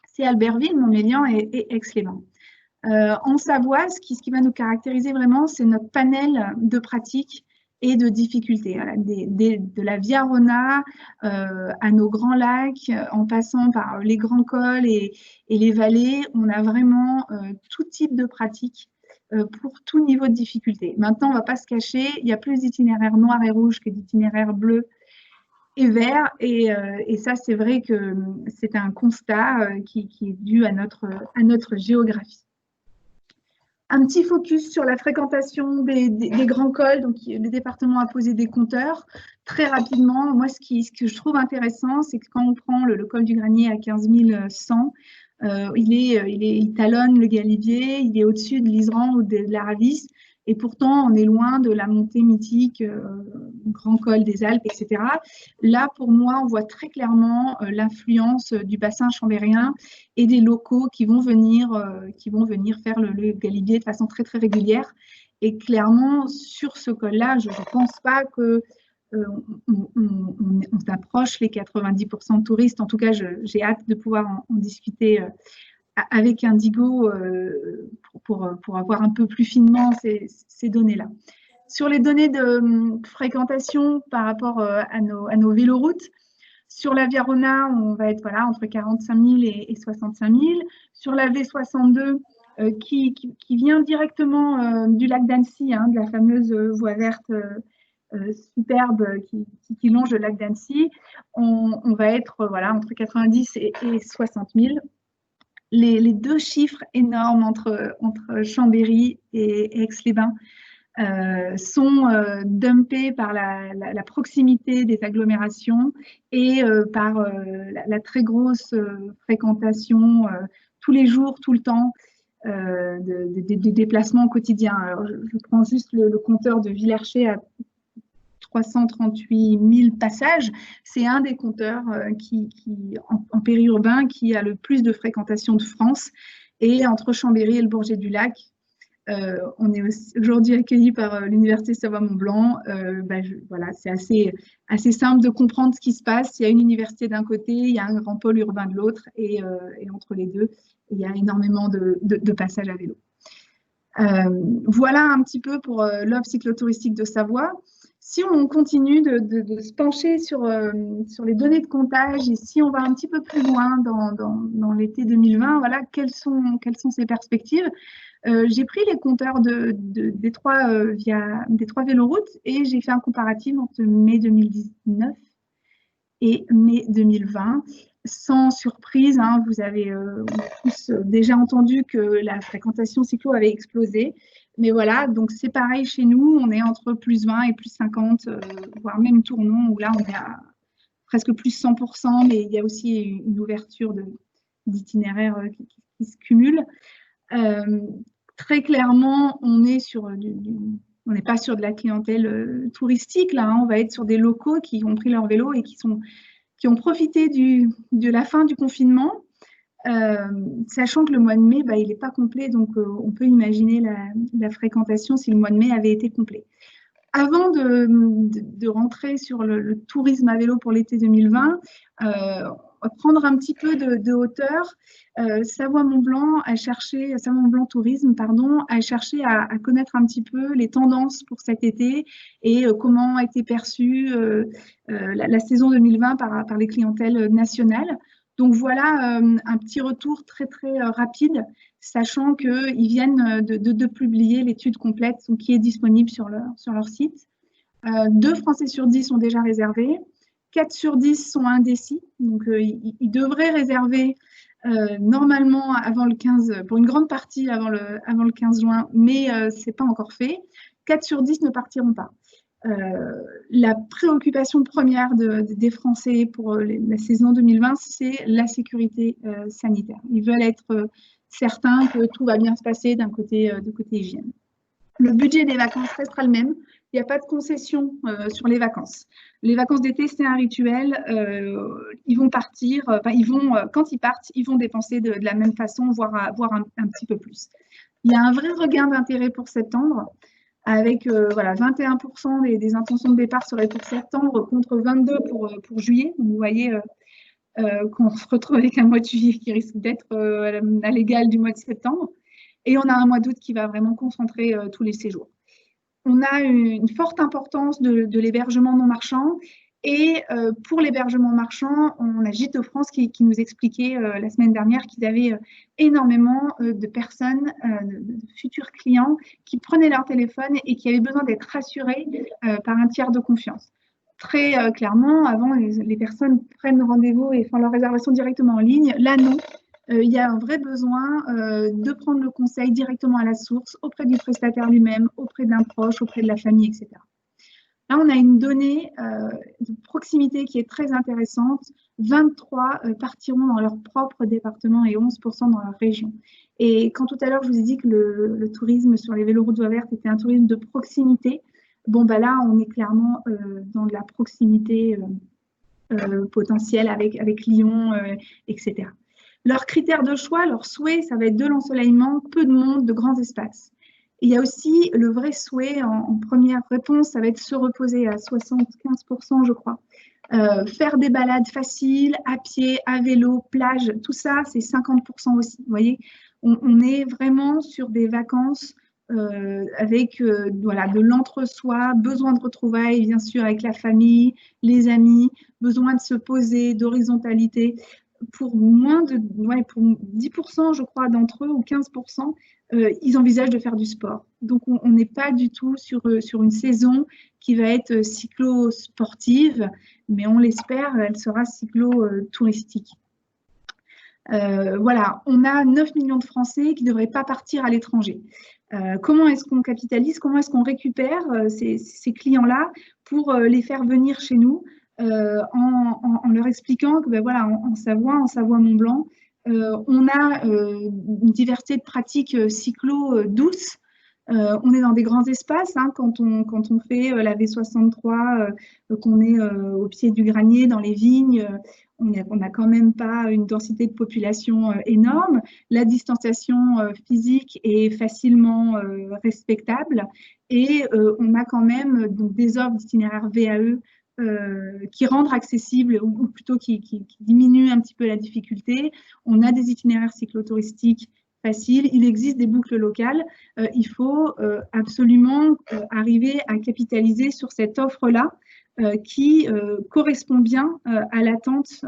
C'est Albertville, Montmélian et Aix-les-Bains. En Savoie, ce qui va nous caractériser vraiment, c'est notre panel de pratiques et de difficultés. Voilà, de la Via-Rona à nos grands lacs, en passant par les grands cols et les vallées, on a vraiment tout type de pratiques pour tout niveau de difficulté. Maintenant, on ne va pas se cacher, il y a plus d'itinéraires noirs et rouges que d'itinéraires bleus et vert. Et ça, c'est vrai que c'est un constat qui est dû à notre géographie. Un petit focus sur la fréquentation des grands cols. Donc, le département a posé des compteurs. Très rapidement, moi, ce que je trouve intéressant, c'est que quand on prend le col du Granier à 15 100, il talonne le Galibier, il est au-dessus de l'Iseran ou de la Ravisse. Et pourtant, on est loin de la montée mythique, Grand Col des Alpes, etc. Là, pour moi, on voit très clairement l'influence du bassin chambérien et des locaux qui vont venir faire le Galibier de façon très, très régulière. Et clairement, sur ce col-là, je ne pense pas que on s'approche les 90% de touristes. En tout cas, j'ai hâte de pouvoir en discuter avec Indigo pour avoir un peu plus finement ces données-là. Sur les données de fréquentation par rapport à nos véloroutes, sur la Via Rona, on va être entre 45 000 et 65 000. Sur la V62, qui vient directement du lac d'Annecy, de la fameuse voie verte superbe qui longe le lac d'Annecy, on va être entre 90 et 60 000. Les deux chiffres énormes entre Chambéry et Aix-les-Bains sont dumpés par la proximité des agglomérations et par la très grosse fréquentation tous les jours, tout le temps, des déplacements quotidiens. Alors, je prends juste le compteur de Villercher à 338 000 passages. C'est un des compteurs en périurbain qui a le plus de fréquentation de France. Et entre Chambéry et le Bourget-du-Lac, on est aujourd'hui accueilli par l'Université Savoie-Mont-Blanc. Voilà, c'est assez simple de comprendre ce qui se passe. Il y a une université d'un côté, il y a un grand pôle urbain de l'autre, et entre les deux, il y a énormément de passages à vélo. Voilà un petit peu pour l'offre cyclotouristique de Savoie. Si on continue de se pencher sur les données de comptage et si on va un petit peu plus loin dans l'été 2020, voilà, quelles sont ces perspectives? J'ai pris les compteurs des trois véloroutes et j'ai fait un comparatif entre mai 2019 et mai 2020. Sans surprise, vous avez tous déjà entendu que la fréquentation cyclo avait explosé. Mais voilà, donc c'est pareil chez nous, on est entre plus 20 et plus 50, voire même tournons, où là on est à presque plus 100%, mais il y a aussi une ouverture d'itinéraires qui se cumulent. Très clairement, on est on n'est pas sur de la clientèle touristique, là, on va être sur des locaux qui ont pris leur vélo et qui ont profité de la fin du confinement, sachant que le mois de mai, il n'est pas complet, donc on peut imaginer la fréquentation si le mois de mai avait été complet. Avant de rentrer sur le tourisme à vélo pour l'été 2020, prendre un petit peu de hauteur, Savoie-Mont-Blanc Tourisme, a cherché à connaître un petit peu les tendances pour cet été et comment a été perçue la saison 2020 par les clientèles nationales. Donc voilà un petit retour très très rapide, sachant qu'ils viennent de publier l'étude complète qui est disponible sur leur site. 2 Français sur 10 sont déjà réservés. 4 sur 10 sont indécis, donc ils devraient réserver normalement avant le 15, pour une grande partie avant le 15 juin, mais ce n'est pas encore fait. 4 sur 10 ne partiront pas. La préoccupation première des Français pour la saison 2020, c'est la sécurité sanitaire. Ils veulent être certains que tout va bien se passer de côté hygiène. Le budget des vacances restera le même. Il n'y a pas de concession sur les vacances. Les vacances d'été, c'est un rituel. Ils vont partir, quand ils partent, ils vont dépenser de la même façon, voire un petit peu plus. Il y a un vrai regain d'intérêt pour septembre, avec 21% des intentions de départ seraient pour septembre contre 22% pour juillet. Donc, vous voyez qu'on se retrouve avec un mois de juillet qui risque d'être à l'égal du mois de septembre. Et on a un mois d'août qui va vraiment concentrer tous les séjours. On a une forte importance de l'hébergement non marchand. Et pour l'hébergement marchand, on a Gîtes de France qui nous expliquait la semaine dernière qu'ils avaient énormément de personnes, de futurs clients qui prenaient leur téléphone et qui avaient besoin d'être rassurés par un tiers de confiance. très clairement, avant, les personnes prennent rendez-vous et font leur réservation directement en ligne. Là, non. Il y a un vrai besoin de prendre le conseil directement à la source, auprès du prestataire lui-même, auprès d'un proche, auprès de la famille, etc. Là, on a une donnée de proximité qui est très intéressante. 23 partiront dans leur propre département et 11% dans leur région. Et quand tout à l'heure, je vous ai dit que le tourisme sur les véloroutes voies vertes était un tourisme de proximité, bon, bah là, on est clairement dans de la proximité potentielle avec Lyon, etc. Leurs critères de choix, leurs souhaits, ça va être de l'ensoleillement, peu de monde, de grands espaces. Et il y a aussi le vrai souhait en première réponse, ça va être se reposer à 75%, je crois. Faire des balades faciles, à pied, à vélo, plage, tout ça, c'est 50% aussi. Vous voyez, on est vraiment sur des vacances avec voilà, de l'entre-soi, besoin de retrouvailles, bien sûr, avec la famille, les amis, besoin de se poser, d'horizontalité. Pour pour 10%, je crois, d'entre eux, ou 15%, ils envisagent de faire du sport. Donc, on n'est pas du tout sur une saison qui va être cyclo-sportive, mais on l'espère, elle sera cyclo-touristique. Voilà, on a 9 millions de Français qui ne devraient pas partir à l'étranger. Comment est-ce qu'on capitalise, comment est-ce qu'on récupère ces clients-là pour les faire venir chez nous en leur expliquant que ben voilà, en Savoie-Mont-Blanc, on a une diversité de pratiques cyclo douces. On est dans des grands espaces hein, quand on fait la V63, qu'on est au pied du granier, dans les vignes, on n'a quand même pas une densité de population énorme. La distanciation physique est facilement respectable et on a quand même donc, des offres d'itinéraires VAE qui rendent accessible ou plutôt qui diminuent un petit peu la difficulté. On a des itinéraires cyclotouristiques faciles. Il existe des boucles locales. Il faut absolument arriver à capitaliser sur cette offre-là qui correspond bien à l'attente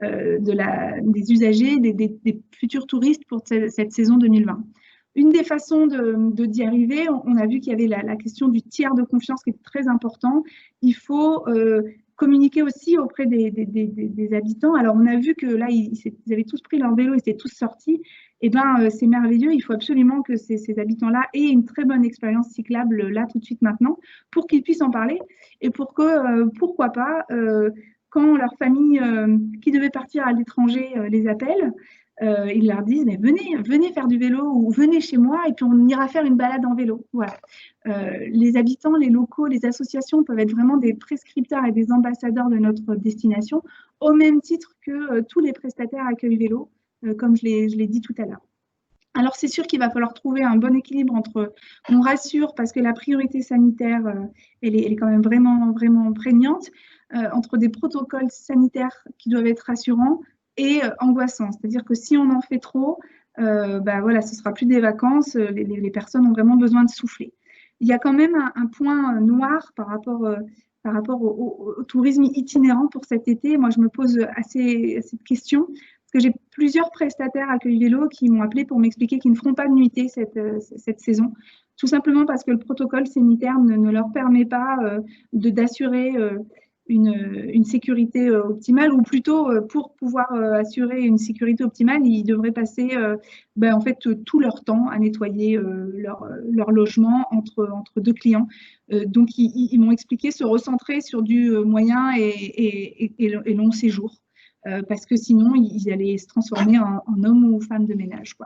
des usagers, des futurs touristes pour cette saison 2020. Une des façons d'y arriver, on a vu qu'il y avait la question du tiers de confiance qui est très important. Il faut communiquer aussi auprès des habitants. Alors, on a vu que là, ils avaient tous pris leur vélo, ils étaient tous sortis. Eh bien, c'est merveilleux. Il faut absolument que ces habitants-là aient une très bonne expérience cyclable là, tout de suite, maintenant, pour qu'ils puissent en parler et pour que, pourquoi pas, quand leur famille qui devait partir à l'étranger les appelle, ils leur disent mais venez faire du vélo ou venez chez moi et puis on ira faire une balade en vélo. Voilà. Les habitants, les locaux, les associations peuvent être vraiment des prescripteurs et des ambassadeurs de notre destination au même titre que tous les prestataires accueil vélo, comme je l'ai dit tout à l'heure. Alors c'est sûr qu'il va falloir trouver un bon équilibre entre, on rassure parce que la priorité sanitaire, elle est quand même vraiment prégnante, entre des protocoles sanitaires qui doivent être rassurants et angoissants. C'est-à-dire que si on en fait trop, voilà, ce ne sera plus des vacances, les personnes ont vraiment besoin de souffler. Il y a quand même un point noir par rapport au tourisme itinérant pour cet été. Moi, je me pose cette question parce que j'ai plusieurs prestataires accueil vélo qui m'ont appelé pour m'expliquer qu'ils ne feront pas de nuitée cette saison, tout simplement parce que le protocole sanitaire ne leur permet pas d'assurer une sécurité optimale, ou plutôt pour pouvoir assurer une sécurité optimale, ils devraient passer en fait tout leur temps à nettoyer leur logement entre deux clients. Donc ils m'ont expliqué se recentrer sur du moyen et long séjour. Parce que sinon, ils allaient se transformer en hommes ou femmes de ménage, quoi.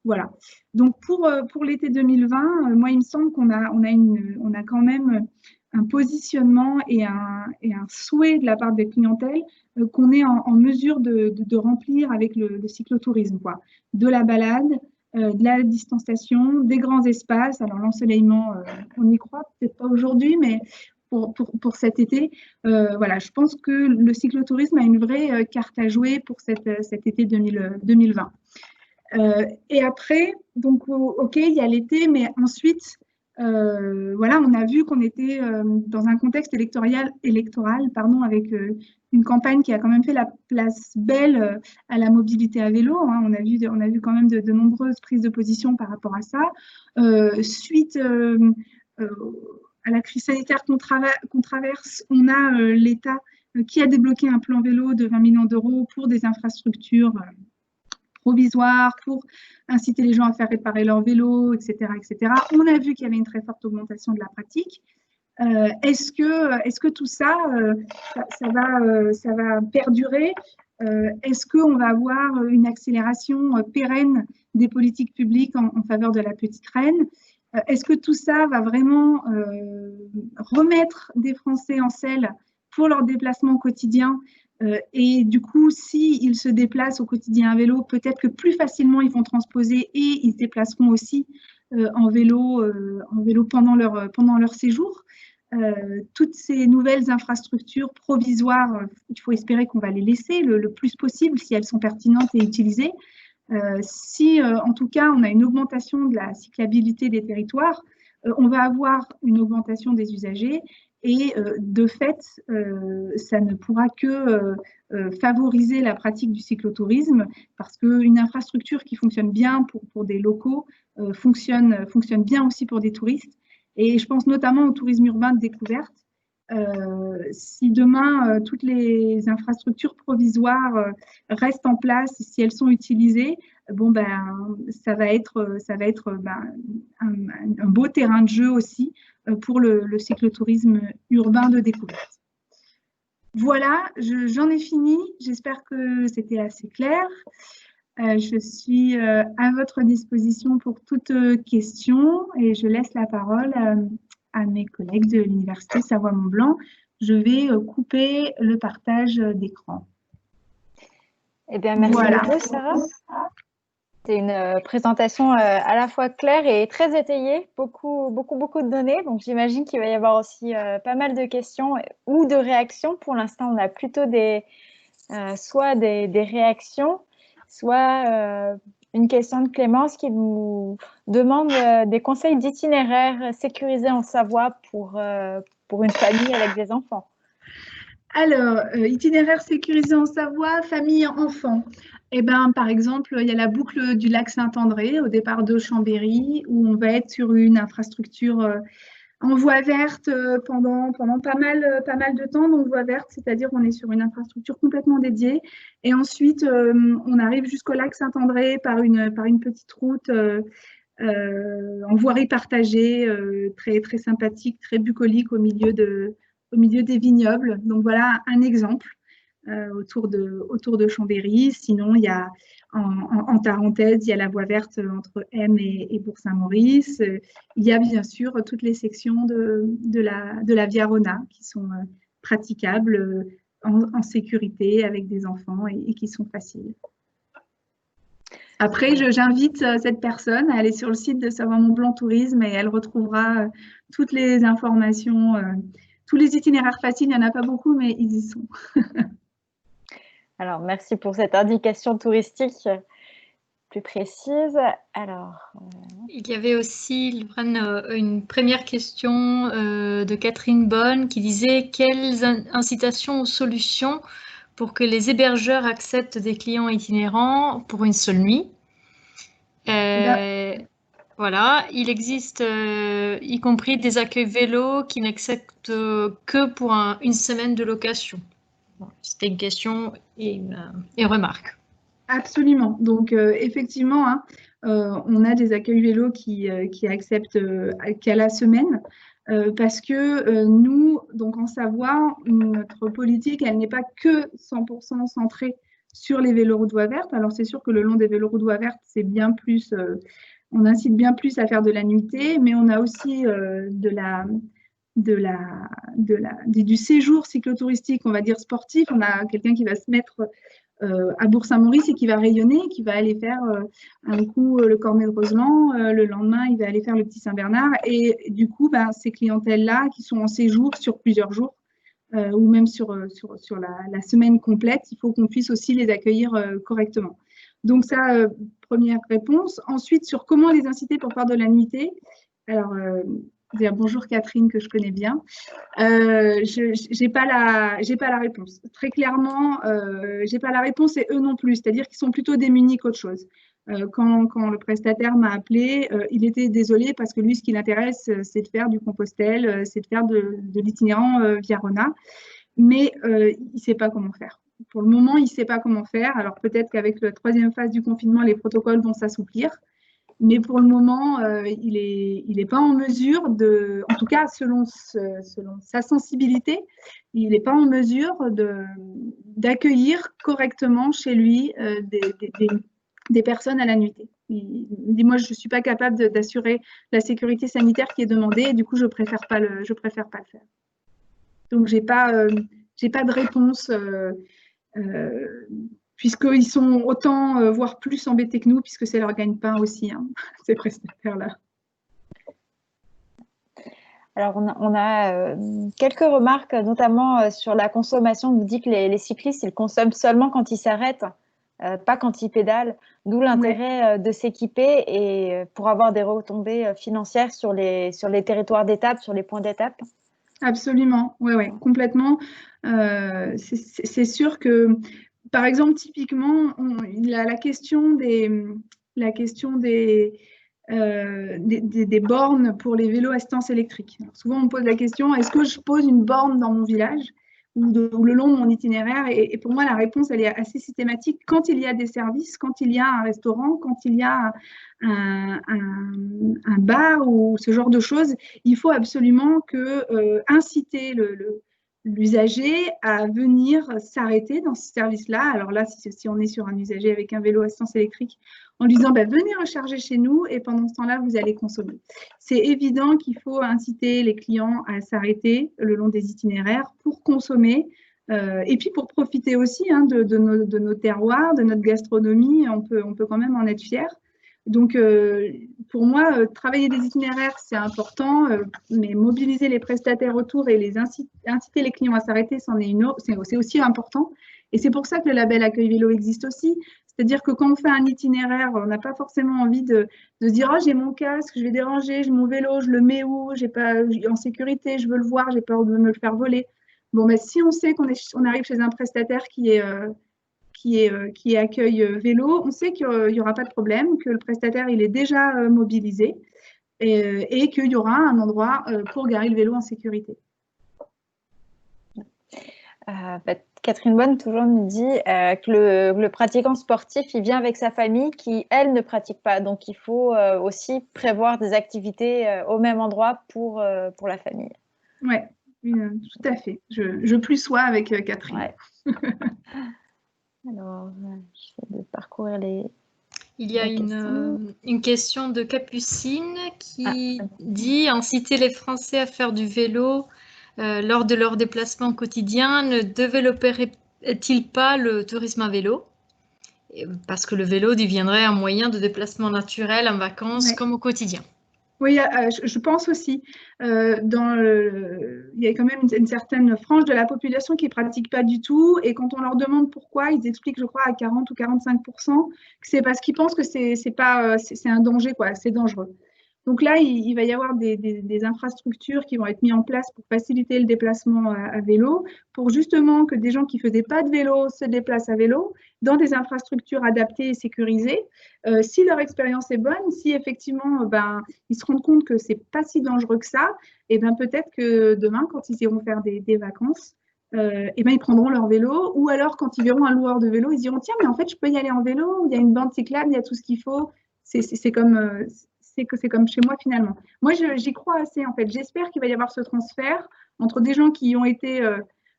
Voilà. Donc, pour l'été 2020, moi, il me semble qu'on a quand même un positionnement et un souhait de la part des clientèles qu'on est en mesure de remplir avec le cyclotourisme, quoi. De la balade, de la distanciation, des grands espaces. Alors, l'ensoleillement, on y croit peut-être pas aujourd'hui, mais pour cet été. Voilà, je pense que le cyclotourisme a une vraie carte à jouer pour cet été 2020. Et après, donc, OK, il y a l'été, mais ensuite, voilà, on a vu qu'on était dans un contexte électoral avec une campagne qui a quand même fait la place belle à la mobilité à vélo. Hein. On a vu quand même de nombreuses prises de position par rapport à ça. Suite à la crise sanitaire qu'on traverse, on a l'État qui a débloqué un plan vélo de 20 millions d'euros pour des infrastructures provisoires, pour inciter les gens à faire réparer leur vélo, etc., etc. On a vu qu'il y avait une très forte augmentation de la pratique. Est-ce que tout ça, ça va perdurer? Est-ce qu'on va avoir une accélération pérenne des politiques publiques en faveur de la petite reine? Est-ce que tout ça va vraiment remettre des Français en selle pour leur déplacement quotidien? Et du coup, s'ils se déplacent au quotidien à vélo, peut-être que plus facilement ils vont transposer et ils se déplaceront aussi en vélo pendant leur séjour. Toutes ces nouvelles infrastructures provisoires, il faut espérer qu'on va les laisser le plus possible si elles sont pertinentes et utilisées. Si, en tout cas, on a une augmentation de la cyclabilité des territoires, on va avoir une augmentation des usagers et de fait, ça ne pourra que favoriser la pratique du cyclotourisme parce qu'une infrastructure qui fonctionne bien pour des locaux fonctionne bien aussi pour des touristes. Et je pense notamment au tourisme urbain de découverte. Si demain, toutes les infrastructures provisoires restent en place, si elles sont utilisées, bon, ça va être un beau terrain de jeu aussi pour le cyclotourisme urbain de découverte. Voilà, j'en ai fini. J'espère que c'était assez clair. Je suis à votre disposition pour toute question et je laisse la parole à mes collègues de l'Université Savoie-Mont-Blanc. Je vais couper le partage d'écran. Eh bien, merci beaucoup, Sarah. C'est une présentation à la fois claire et très étayée, beaucoup de données. Donc, j'imagine qu'il va y avoir aussi pas mal de questions ou de réactions. Pour l'instant, on a plutôt soit des réactions, soit une question de Clémence qui nous demande des conseils d'itinéraire sécurisés en Savoie pour une famille avec des enfants. Alors, itinéraire sécurisé en Savoie, famille, enfants. Eh ben, par exemple, il y a la boucle du lac Saint-André au départ de Chambéry où on va être sur une infrastructure en voie verte pendant pas mal de temps. Donc, voie verte, c'est-à-dire qu'on est sur une infrastructure complètement dédiée. Et ensuite, on arrive jusqu'au lac Saint-André par une petite route en voirie partagée, très, très sympathique, très bucolique au milieu des vignobles. Donc, voilà un exemple autour de Chambéry. Sinon, il y a en Tarentaise, il y a la voie verte entre M et Bourg-Saint-Maurice. Il y a bien sûr toutes les sections de la Via Rona qui sont praticables en sécurité avec des enfants et qui sont faciles. Après, j'invite cette personne à aller sur le site de Savoie-Mont-Blanc Tourisme et elle retrouvera toutes les informations, tous les itinéraires faciles. Il n'y en a pas beaucoup, mais ils y sont. Alors, merci pour cette indication touristique plus précise. Alors, il y avait aussi une première question de Catherine Bonne qui disait quelles incitations ou solutions pour que les hébergeurs acceptent des clients itinérants pour une seule nuit. Voilà, il existe y compris des accueils vélos qui n'acceptent que pour une semaine de location. C'était une question et une remarque. Absolument. Donc, effectivement, hein, on a des accueils vélos qui acceptent qu'à la semaine parce que nous, donc en Savoie, notre politique, elle n'est pas que 100% centrée sur les véloroutes voies vertes. Alors, c'est sûr que le long des véloroutes voies vertes, c'est bien plus, on incite bien plus à faire de la nuitée, mais on a aussi du séjour cyclotouristique, on va dire sportif. On a quelqu'un qui va se mettre à Bourg-Saint-Maurice et qui va rayonner, qui va aller faire un coup le Cornet de Roseland, le lendemain il va aller faire le Petit Saint-Bernard et du coup ces clientèles-là qui sont en séjour sur plusieurs jours ou même sur la semaine complète, il faut qu'on puisse aussi les accueillir correctement. Donc ça, première réponse. Ensuite, sur comment les inciter pour faire de la nuitée. Alors, bonjour Catherine, que je connais bien. Je n'ai pas la réponse. Très clairement, je n'ai pas la réponse et eux non plus. C'est-à-dire qu'ils sont plutôt démunis qu'autre chose. Quand le prestataire m'a appelé, il était désolé parce que lui, ce qui l'intéresse, c'est de faire du Compostelle, c'est de faire de l'itinérant via RONA, mais il ne sait pas comment faire. Pour le moment, il ne sait pas comment faire. Alors peut-être qu'avec la 3e phase du confinement, les protocoles vont s'assouplir. Mais pour le moment, il n'est pas en mesure de, en tout cas selon sa sensibilité, il n'est pas en mesure d'accueillir correctement chez lui des personnes à la nuitée. Il me dit, moi, je ne suis pas capable d'assurer la sécurité sanitaire qui est demandée et du coup, je préfère pas le faire. Donc, je n'ai pas de réponse puisqu'ils sont autant, voire plus embêtés que nous, puisque c'est leur gagne-pain aussi, hein, ces prestataires-là. Alors, on a quelques remarques, notamment sur la consommation. On nous dit que les cyclistes, ils consomment seulement quand ils s'arrêtent, pas quand ils pédalent, d'où l'intérêt de s'équiper et pour avoir des retombées financières sur les territoires d'étape, sur les points d'étape. Absolument, oui, complètement. C'est sûr que, par exemple, typiquement, la question des bornes pour les vélos assistance électrique. Alors, souvent, on me pose la question, est-ce que je pose une borne dans mon village ou le long de mon itinéraire? Et pour moi, la réponse, elle est assez systématique. Quand il y a des services, quand il y a un restaurant, quand il y a un bar ou ce genre de choses, il faut absolument inciter l'usager à venir s'arrêter dans ce service-là. Alors là, si on est sur un usager avec un vélo assistance électrique, en lui disant venez recharger chez nous et pendant ce temps-là, vous allez consommer. C'est évident qu'il faut inciter les clients à s'arrêter le long des itinéraires pour consommer et puis pour profiter aussi de nos terroirs, de notre gastronomie. On peut quand même en être fier. Donc, pour moi, travailler des itinéraires, c'est important, mais mobiliser les prestataires autour et inciter les clients à s'arrêter, c'est aussi important. Et c'est pour ça que le label Accueil Vélo existe aussi. C'est-à-dire que quand on fait un itinéraire, on n'a pas forcément envie de se dire « Oh, j'ai mon casque, je vais déranger, j'ai mon vélo, je le mets où? J'ai pas en sécurité, je veux le voir, j'ai peur de me le faire voler. » Bon, ben, si on sait qu'on arrive chez un prestataire qui est accueil vélo, on sait qu'il n'y aura pas de problème, que le prestataire il est déjà mobilisé et qu'il y aura un endroit pour garer le vélo en sécurité. Catherine Bonne toujours nous dit que le pratiquant sportif, il vient avec sa famille qui, elle, ne pratique pas. Donc, il faut aussi prévoir des activités au même endroit pour la famille. Oui, tout à fait. Je plus sois avec Catherine. Ouais. Alors, je vais parcourir les... Il y a une question de Capucine qui dit « Inciter les Français à faire du vélo lors de leur déplacement quotidien ne développerait-il pas le tourisme à vélo ? Parce que le vélo deviendrait un moyen de déplacement naturel en vacances comme au quotidien. » Oui, je pense aussi. Il y a quand même une certaine frange de la population qui ne pratique pas du tout. Et quand on leur demande pourquoi, ils expliquent, je crois, à 40 ou 45% que c'est parce qu'ils pensent que c'est un danger, quoi, c'est dangereux. Donc là, il va y avoir des infrastructures qui vont être mises en place pour faciliter le déplacement à vélo, pour justement que des gens qui ne faisaient pas de vélo se déplacent à vélo dans des infrastructures adaptées et sécurisées. Si leur expérience est bonne, si effectivement ils se rendent compte que ce n'est pas si dangereux que ça, et peut-être que demain, quand ils iront faire des vacances, ils prendront leur vélo, ou alors quand ils verront un loueur de vélo, ils diront tiens, mais en fait, je peux y aller en vélo, il y a une bande cyclable, il y a tout ce qu'il faut. C'est comme chez moi finalement. Moi, j'y crois assez en fait. J'espère qu'il va y avoir ce transfert entre des gens qui ont été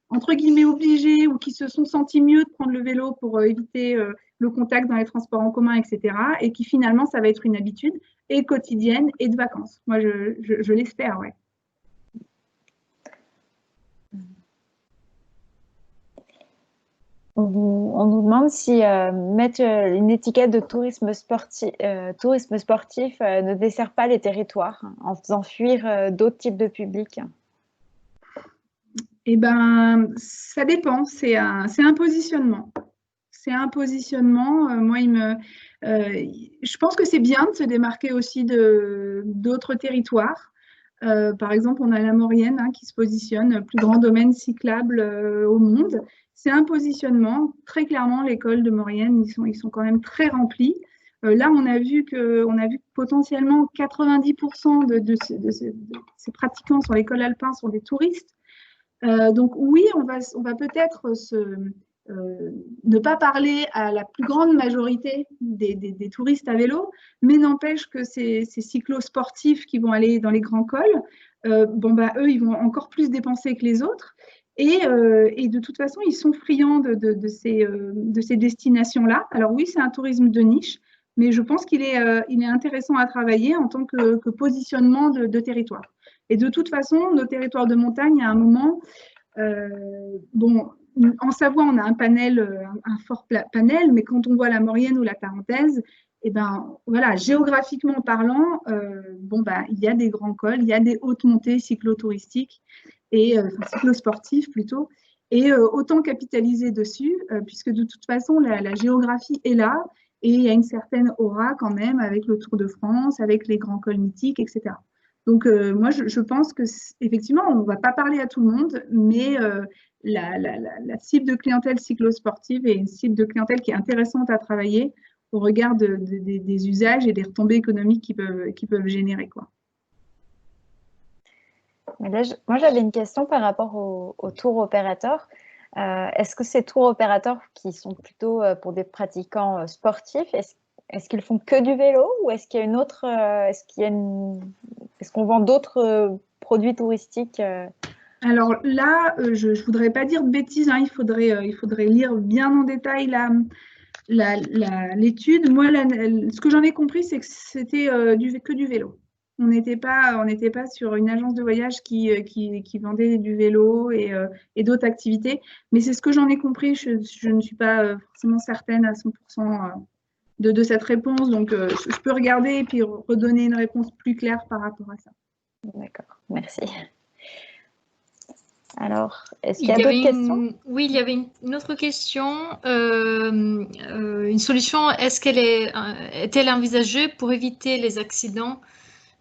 entre guillemets obligés ou qui se sont sentis mieux de prendre le vélo pour éviter le contact dans les transports en commun, etc. Et qui finalement, ça va être une habitude et quotidienne et de vacances. Moi, je l'espère, ouais. On nous demande si mettre une étiquette de tourisme sportif ne dessert pas les territoires en faisant fuir d'autres types de publics. Eh bien, ça dépend. C'est un positionnement. C'est un positionnement. Moi, je pense que c'est bien de se démarquer aussi d'autres territoires. Par exemple, on a la Maurienne qui se positionne, plus grand domaine cyclable au monde. C'est un positionnement. Très clairement, l'école de Maurienne, ils sont quand même très remplis. Là, on a vu que potentiellement 90% de ces pratiquants sur l'école alpin sont des touristes. Donc oui, on va peut-être ne pas parler à la plus grande majorité des touristes à vélo, mais n'empêche que ces cyclosportifs qui vont aller dans les grands cols, eux, ils vont encore plus dépenser que les autres. Et de toute façon, ils sont friands de ces destinations-là. Alors oui, c'est un tourisme de niche, mais je pense qu'il est intéressant à travailler en tant que positionnement de territoire. Et de toute façon, nos territoires de montagne, à un moment, en Savoie, on a un fort panel, mais quand on voit la Maurienne ou la Tarentaise, eh ben, voilà, géographiquement parlant, il y a des grands cols, il y a des hautes montées cyclotouristiques, cyclosportives plutôt, et autant capitaliser dessus, puisque de toute façon, la géographie est là, et il y a une certaine aura quand même avec le Tour de France, avec les grands cols mythiques, etc. Donc, moi, je pense qu'effectivement, on ne va pas parler à tout le monde, mais la cible de clientèle cyclosportive est une cible de clientèle qui est intéressante à travailler au regard des usages et des retombées économiques qu'ils peuvent générer, quoi. Mais là, moi, j'avais une question par rapport aux tours opérateurs. Est-ce que ces tours opérateurs qui sont plutôt pour des pratiquants sportifs, est-ce qu'ils font que du vélo ou est-ce qu'il y a une autre, est-ce qu'on vend d'autres produits touristiques Alors là, je ne voudrais pas dire de bêtises, hein, il faudrait lire bien en détail l'étude. Moi, ce que j'en ai compris, c'est que c'était que du vélo. On n'était pas sur une agence de voyage qui vendait du vélo et d'autres activités. Mais c'est ce que j'en ai compris. Je ne suis pas forcément certaine à 100% de cette réponse. Donc, je peux regarder et puis redonner une réponse plus claire par rapport à ça. D'accord, merci. Alors, est-ce qu'il y a d'autres questions? Oui, il y avait une autre question. Une solution, est-elle envisagée pour éviter les accidents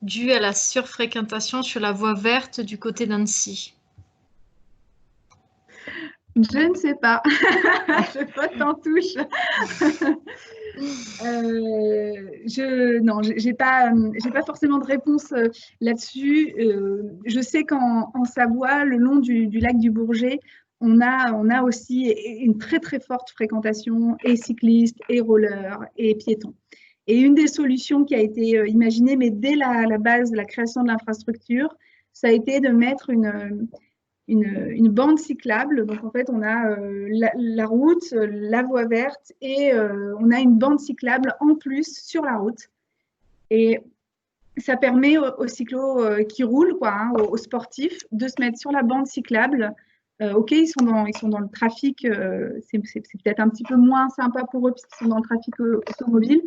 dus à la surfréquentation sur la voie verte du côté d'Annecy? Je ne sais pas. Je vote en touche. Non, j'ai pas forcément de réponse là-dessus. Je sais qu'en Savoie, le long du lac du Bourget, on a aussi une très très forte fréquentation et cyclistes, et rollers, et piétons. Et une des solutions qui a été imaginée, mais dès la base de la création de l'infrastructure, ça a été de mettre une bande cyclable. Donc, en fait, on a la route, la voie verte et on a une bande cyclable en plus sur la route. Et ça permet aux cyclos qui roulent, aux sportifs, de se mettre sur la bande cyclable. OK, ils sont dans le trafic, c'est peut-être un petit peu moins sympa pour eux puisqu'ils sont dans le trafic automobile,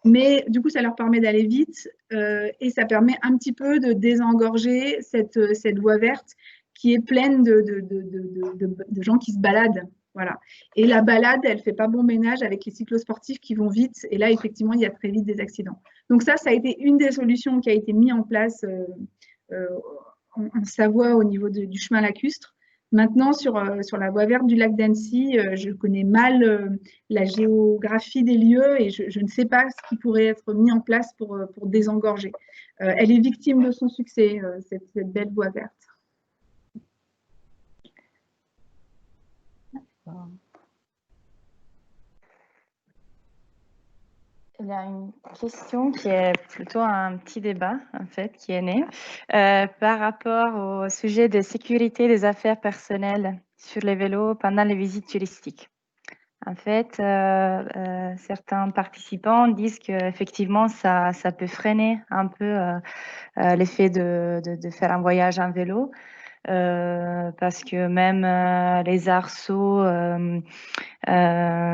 mais du coup, ça leur permet d'aller vite et ça permet un petit peu de désengorger cette voie verte qui est pleine de gens qui se baladent. Voilà. Et la balade, elle ne fait pas bon ménage avec les cyclosportifs qui vont vite. Et là, effectivement, il y a très vite des accidents. Donc ça a été une des solutions qui a été mise en place en Savoie au niveau du chemin lacustre. Maintenant, sur la voie verte du lac d'Annecy, je connais mal la géographie des lieux et je ne sais pas ce qui pourrait être mis en place pour désengorger. Elle est victime de son succès, cette belle voie verte. Il y a une question qui est plutôt un petit débat, en fait, qui est né par rapport au sujet de sécurité des affaires personnelles sur les vélos pendant les visites touristiques. En fait, certains participants disent qu'effectivement, ça peut freiner un peu l'effet de faire un voyage en vélo. Parce que même les arceaux,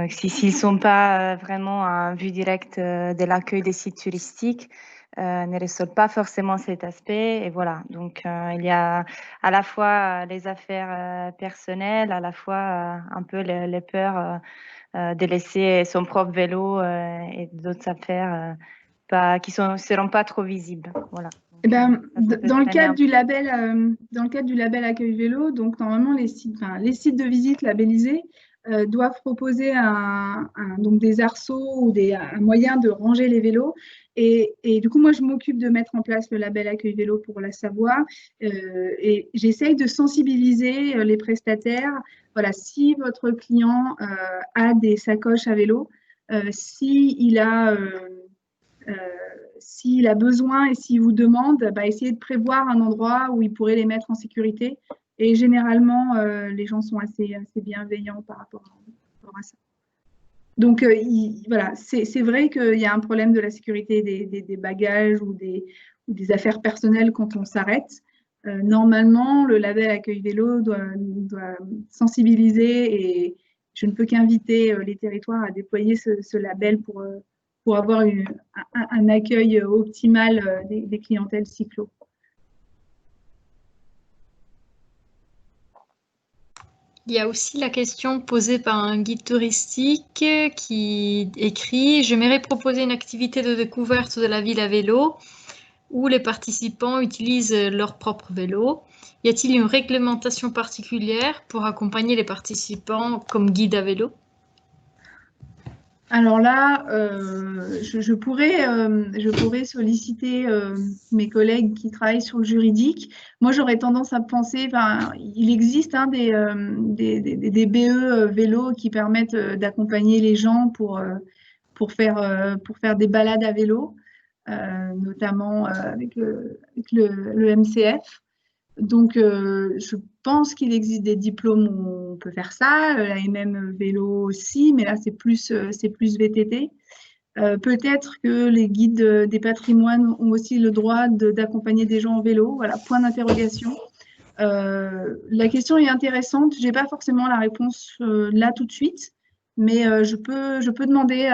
s'ils ne sont pas vraiment en vue directe de l'accueil des sites touristiques, ne résolvent pas forcément cet aspect. Et voilà, donc il y a à la fois les affaires personnelles, à la fois un peu les peurs de laisser son propre vélo et d'autres affaires qui ne seront pas trop visibles. Voilà. Eh ben, dans le cadre du label Accueil Vélo, donc normalement les sites de visite labellisés doivent proposer donc des arceaux ou un moyen de ranger les vélos. Et du coup, moi, je m'occupe de mettre en place le label Accueil Vélo pour la Savoie. Et j'essaye de sensibiliser les prestataires. Voilà, si votre client a des sacoches à vélo, s'il a besoin et s'il vous demande, essayez de prévoir un endroit où il pourrait les mettre en sécurité. Et généralement, les gens sont assez bienveillants par rapport à ça. Donc, voilà, c'est vrai qu'il y a un problème de la sécurité des bagages ou des affaires personnelles quand on s'arrête. Normalement, le label Accueil Vélo doit sensibiliser et je ne peux qu'inviter les territoires à déployer ce label pour avoir un accueil optimal des clientèles cyclo. Il y a aussi la question posée par un guide touristique qui écrit « J'aimerais proposer une activité de découverte de la ville à vélo où les participants utilisent leur propre vélo. Y a-t-il une réglementation particulière pour accompagner les participants comme guide à vélo ?» Alors là, je pourrais solliciter mes collègues qui travaillent sur le juridique. Moi, j'aurais tendance à penser, il existe des BE vélo qui permettent d'accompagner les gens pour faire des balades à vélo, notamment avec le MCF. Donc, je pense qu'il existe des diplômes où on peut faire ça, l'AMM vélo aussi, mais là, c'est plus VTT. Peut-être que les guides des patrimoines ont aussi le droit d'accompagner des gens en vélo. Voilà, point d'interrogation. La question est intéressante. Je n'ai pas forcément la réponse là tout de suite, mais je peux demander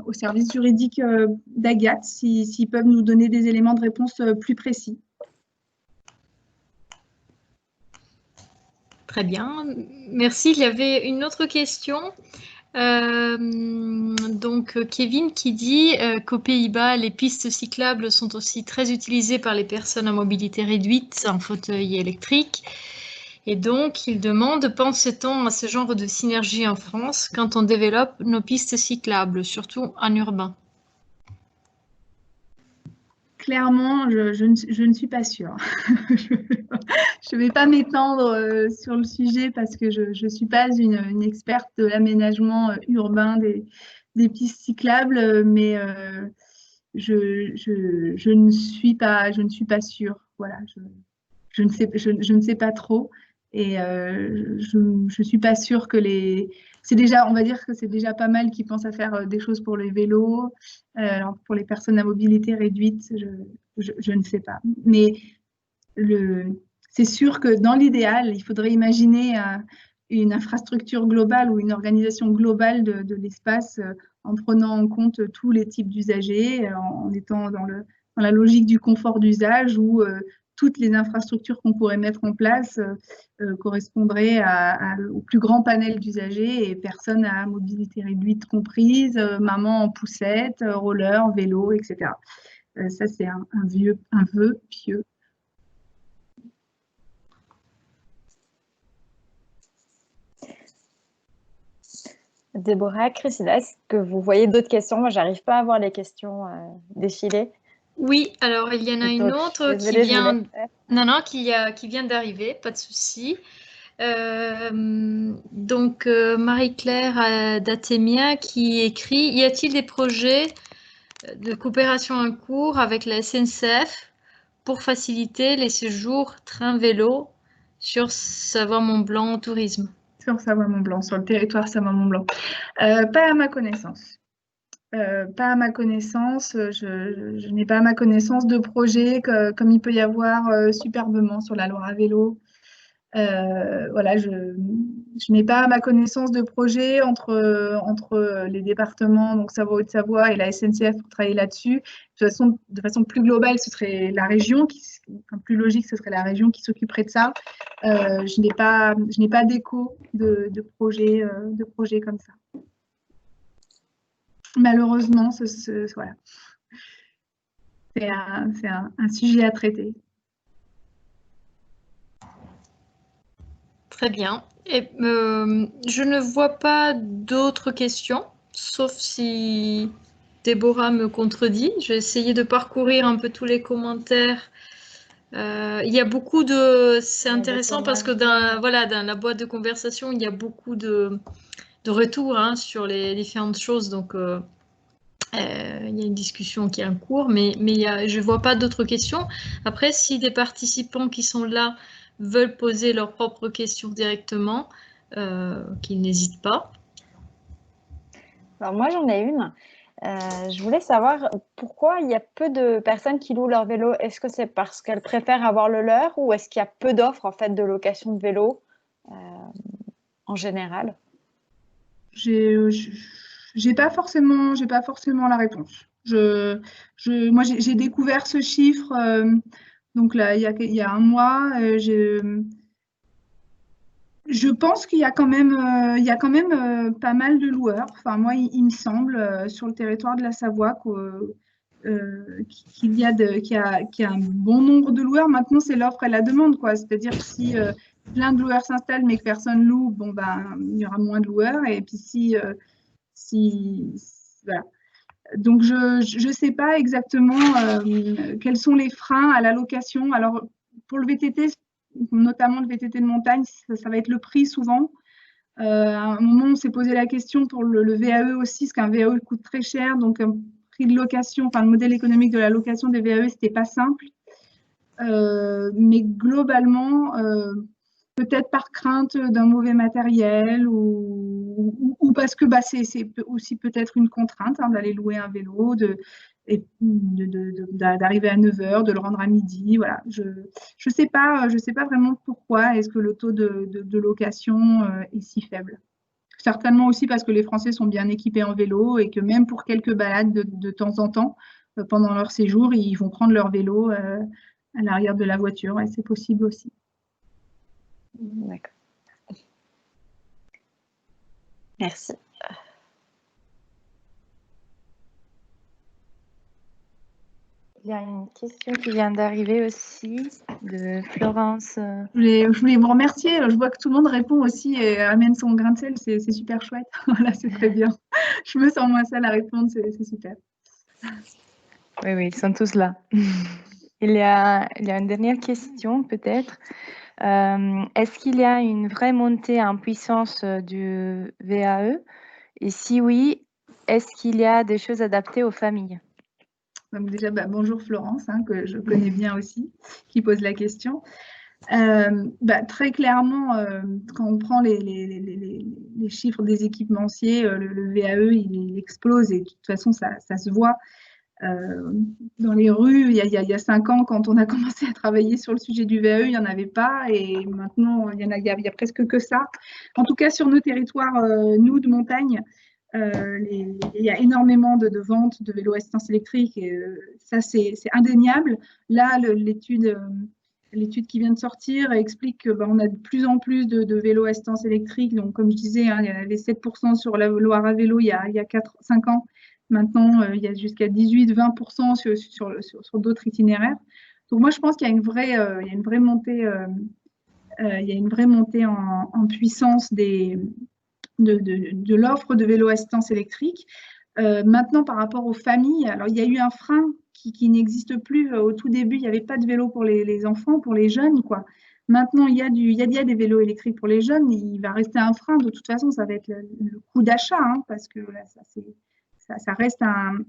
au service juridique d'Agathe s'ils peuvent nous donner des éléments de réponse plus précis. Très bien, merci. Il y avait une autre question. Donc Kevin qui dit qu'aux Pays-Bas, les pistes cyclables sont aussi très utilisées par les personnes à mobilité réduite en fauteuil électrique. Et donc, il demande, pense-t-on à ce genre de synergie en France quand on développe nos pistes cyclables, surtout en urbain? Clairement, je ne suis pas sûre. Je ne vais pas m'étendre sur le sujet parce que je ne suis pas une experte de l'aménagement urbain des pistes cyclables, mais je ne suis pas sûre. Voilà, je ne sais pas trop. Et je ne suis pas sûre que on va dire que c'est déjà pas mal qui pensent à faire des choses pour les vélos. Alors pour les personnes à mobilité réduite, je ne sais pas. Mais c'est sûr que dans l'idéal, il faudrait imaginer une infrastructure globale ou une organisation globale de l'espace en prenant en compte tous les types d'usagers, en étant dans la logique du confort d'usage où toutes les infrastructures qu'on pourrait mettre en place correspondraient au plus grand panel d'usagers et personnes à mobilité réduite comprises, maman en poussette, roller, vélo, etc. Ça, c'est un vœu pieux. Déborah, Christina, est-ce que vous voyez d'autres questions? Moi, j'arrive pas à voir les questions défiler. Oui, alors il y en a une autre qui vient, qui vient d'arriver, pas de souci. Donc Marie-Claire Datemia qui écrit: y a-t-il des projets de coopération en cours avec la SNCF pour faciliter les séjours train-vélo sur Savoie-Mont-Blanc Tourisme? Sur Savoie-Mont-Blanc, sur le territoire Savoie-Mont-Blanc. Pas à ma connaissance. Pas à ma connaissance. Je n'ai pas à ma connaissance de projet comme il peut y avoir superbement sur la Loire à vélo. Voilà, je n'ai pas à ma connaissance de projet entre les départements, donc Savoie Haute-Savoie et la SNCF pour travailler là-dessus. De façon plus globale, ce serait la région, plus logique, ce serait la région qui s'occuperait de ça. Je n'ai pas d'écho de projet comme ça. Malheureusement, voilà. C'est un sujet à traiter. Très bien. Je ne vois pas d'autres questions, sauf si Déborah me contredit. Je vais essayer de parcourir un peu tous les commentaires. Il y a beaucoup de... C'est intéressant parce que dans la boîte de conversation, il y a beaucoup de retours sur les différentes choses. Donc, il y a une discussion qui est en cours, mais je ne vois pas d'autres questions. Après, si des participants qui sont là veulent poser leurs propres questions directement, qu'ils n'hésitent pas. Alors moi, j'en ai une. Je voulais savoir pourquoi il y a peu de personnes qui louent leur vélo. Est-ce que c'est parce qu'elles préfèrent avoir le leur ou est-ce qu'il y a peu d'offres en fait de location de vélo en général? J'ai pas forcément la réponse. Moi, j'ai découvert ce chiffre donc là, il y a un mois. Je pense qu'il y a quand même, pas mal de loueurs. Enfin, moi, il me semble, sur le territoire de la Savoie, qu'il y a un bon nombre de loueurs. Maintenant, c'est l'offre et la demande, quoi. C'est-à-dire que si plein de loueurs s'installent mais que personne loue, bon, ben, il y aura moins de loueurs. Et puis voilà. Donc, je ne sais pas exactement quels sont les freins à la location. Alors, pour le VTT, notamment le VTT de montagne, ça va être le prix souvent. À un moment, on s'est posé la question pour le VAE aussi, parce qu'un VAE coûte très cher. Donc, un prix de location, enfin, le modèle économique de la location des VAE, ce n'était pas simple. Mais globalement, peut-être par crainte d'un mauvais matériel ou parce que c'est aussi peut-être une contrainte d'aller louer un vélo, d'arriver à 9 h, de le rendre à midi. Voilà. Je sais pas vraiment pourquoi est-ce que le taux de location est si faible. Certainement aussi parce que les Français sont bien équipés en vélo et que même pour quelques balades de temps en temps, pendant leur séjour, ils vont prendre leur vélo à l'arrière de la voiture. Et c'est possible aussi. D'accord. Merci. Il y a une question qui vient d'arriver aussi de Florence. Je voulais vous remercier. Je vois que tout le monde répond aussi et amène son grain de sel. C'est super chouette. Voilà, c'est très bien. Je me sens moins seule à répondre. C'est super. Oui, ils sont tous là. Il y a une dernière question peut-être. Est-ce qu'il y a une vraie montée en puissance du VAE? Et si oui, est-ce qu'il y a des choses adaptées aux familles? Donc déjà, bonjour Florence, que je connais bien aussi, qui pose la question. Très clairement, quand on prend les chiffres des équipementiers, le VAE, il explose et de toute façon, ça se voit. Dans les rues, il y a 5 ans, quand on a commencé à travailler sur le sujet du VAE, il n'y en avait pas et maintenant, il y a presque que ça. En tout cas, sur nos territoires, nous, de montagne, il y a énormément de ventes de vélos à assistance électrique et ça, c'est indéniable. Là, l'étude qui vient de sortir explique qu'on a de plus en plus de vélos à assistance électrique. Donc, comme je disais, il y avait 7% sur la Loire à vélo il y a 5 ans. Maintenant, il y a jusqu'à 18-20% sur d'autres itinéraires. Donc, moi, je pense qu'il y a une vraie montée, en puissance de l'offre de vélos assistance électrique. Maintenant, par rapport aux familles, alors il y a eu un frein qui n'existe plus. Au tout début, il n'y avait pas de vélo pour les enfants, pour les jeunes, quoi. Maintenant, il y a des vélos électriques pour les jeunes. Il va rester un frein. De toute façon, ça va être le coût d'achat, parce que là, ça reste un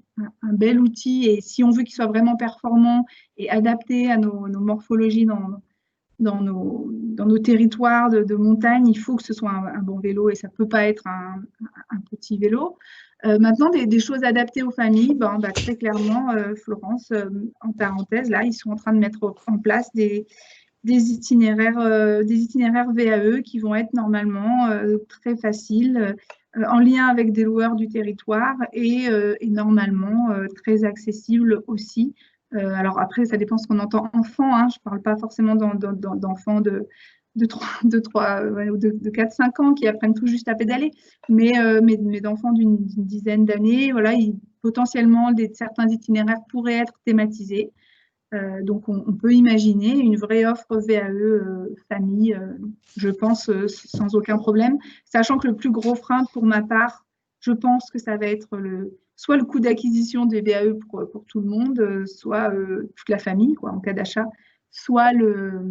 bel outil. Et si on veut qu'il soit vraiment performant et adapté à nos morphologies dans nos territoires de montagne, il faut que ce soit un bon vélo et ça ne peut pas être un petit vélo. Maintenant, des choses adaptées aux familles, très clairement, Florence, en parenthèse, là, ils sont en train de mettre en place des itinéraires VAE qui vont être normalement très faciles, en lien avec des loueurs du territoire et normalement très accessibles aussi. Alors après, ça dépend ce qu'on entend enfant. Je ne parle pas forcément d'enfants de 4-5 ans qui apprennent tout juste à pédaler, mais d'enfants d'une dizaine d'années. Voilà, potentiellement, certains itinéraires pourraient être thématisés. Donc, on peut imaginer une vraie offre VAE famille, je pense, sans aucun problème, sachant que le plus gros frein pour ma part, je pense que ça va être soit le coût d'acquisition des VAE pour tout le monde, soit toute la famille, quoi, en cas d'achat, soit le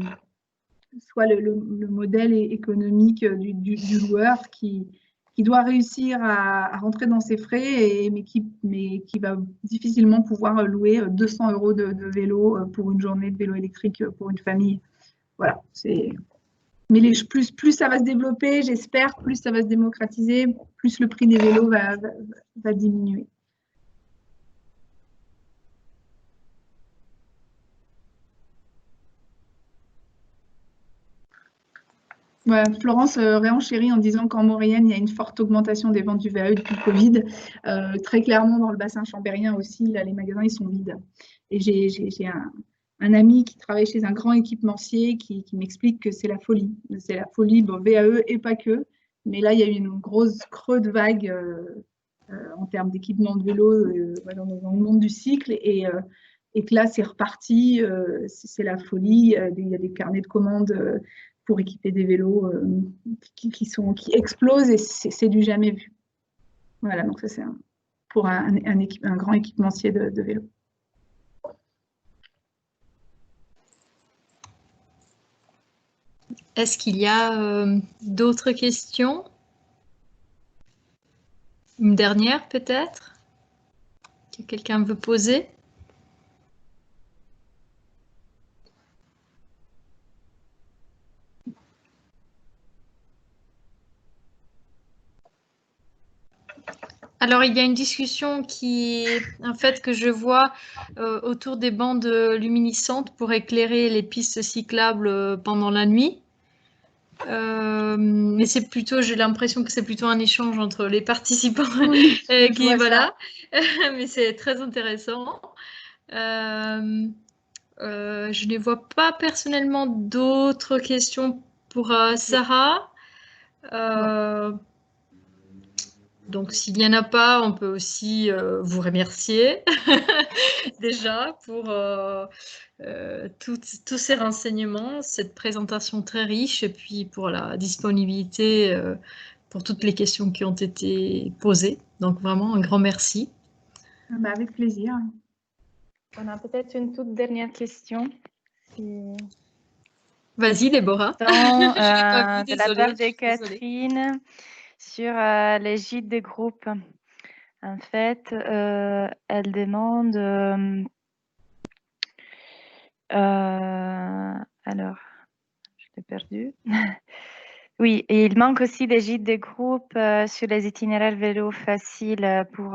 modèle économique du loueur qui doit réussir à rentrer dans ses frais, mais qui va difficilement pouvoir louer 200 € de vélo pour une journée de vélo électrique pour une famille. Voilà, mais plus ça va se développer, j'espère, plus ça va se démocratiser, plus le prix des vélos va diminuer. Ouais, Florence réenchérit en disant qu'en Maurienne, il y a une forte augmentation des ventes du VAE depuis le Covid. Très clairement, dans le bassin chambérien aussi, là, les magasins, ils sont vides. Et j'ai un ami qui travaille chez un grand équipementier qui m'explique que c'est la folie. C'est la folie, bon, VAE et pas que. Mais là, il y a eu une grosse creux de vague en termes d'équipement de vélo dans le monde du cycle. Et que là, c'est reparti. C'est la folie. Il y a des carnets de commandes pour équiper des vélos qui explosent et c'est du jamais vu. Voilà, donc ça c'est pour un grand équipementier de vélo. Est-ce qu'il y a d'autres questions? Une dernière peut-être que quelqu'un veut poser? Alors, il y a une discussion en fait, que je vois autour des bandes luminescentes pour éclairer les pistes cyclables pendant la nuit. Mais c'est plutôt, j'ai l'impression que c'est plutôt un échange entre les participants. Oui, voilà. Mais c'est très intéressant. Je ne vois pas personnellement d'autres questions pour Sarah. Donc, s'il n'y en a pas, on peut aussi vous remercier déjà pour tous ces renseignements, cette présentation très riche et puis pour la disponibilité pour toutes les questions qui ont été posées. Donc, vraiment, un grand merci. Avec plaisir. On a peut-être une toute dernière question. Vas-y, Déborah. De la part de Catherine sur les gîtes de groupe. En fait, elle demande... alors, je l'ai perdu. Oui, et il manque aussi des gîtes de groupe sur les itinéraires vélo faciles pour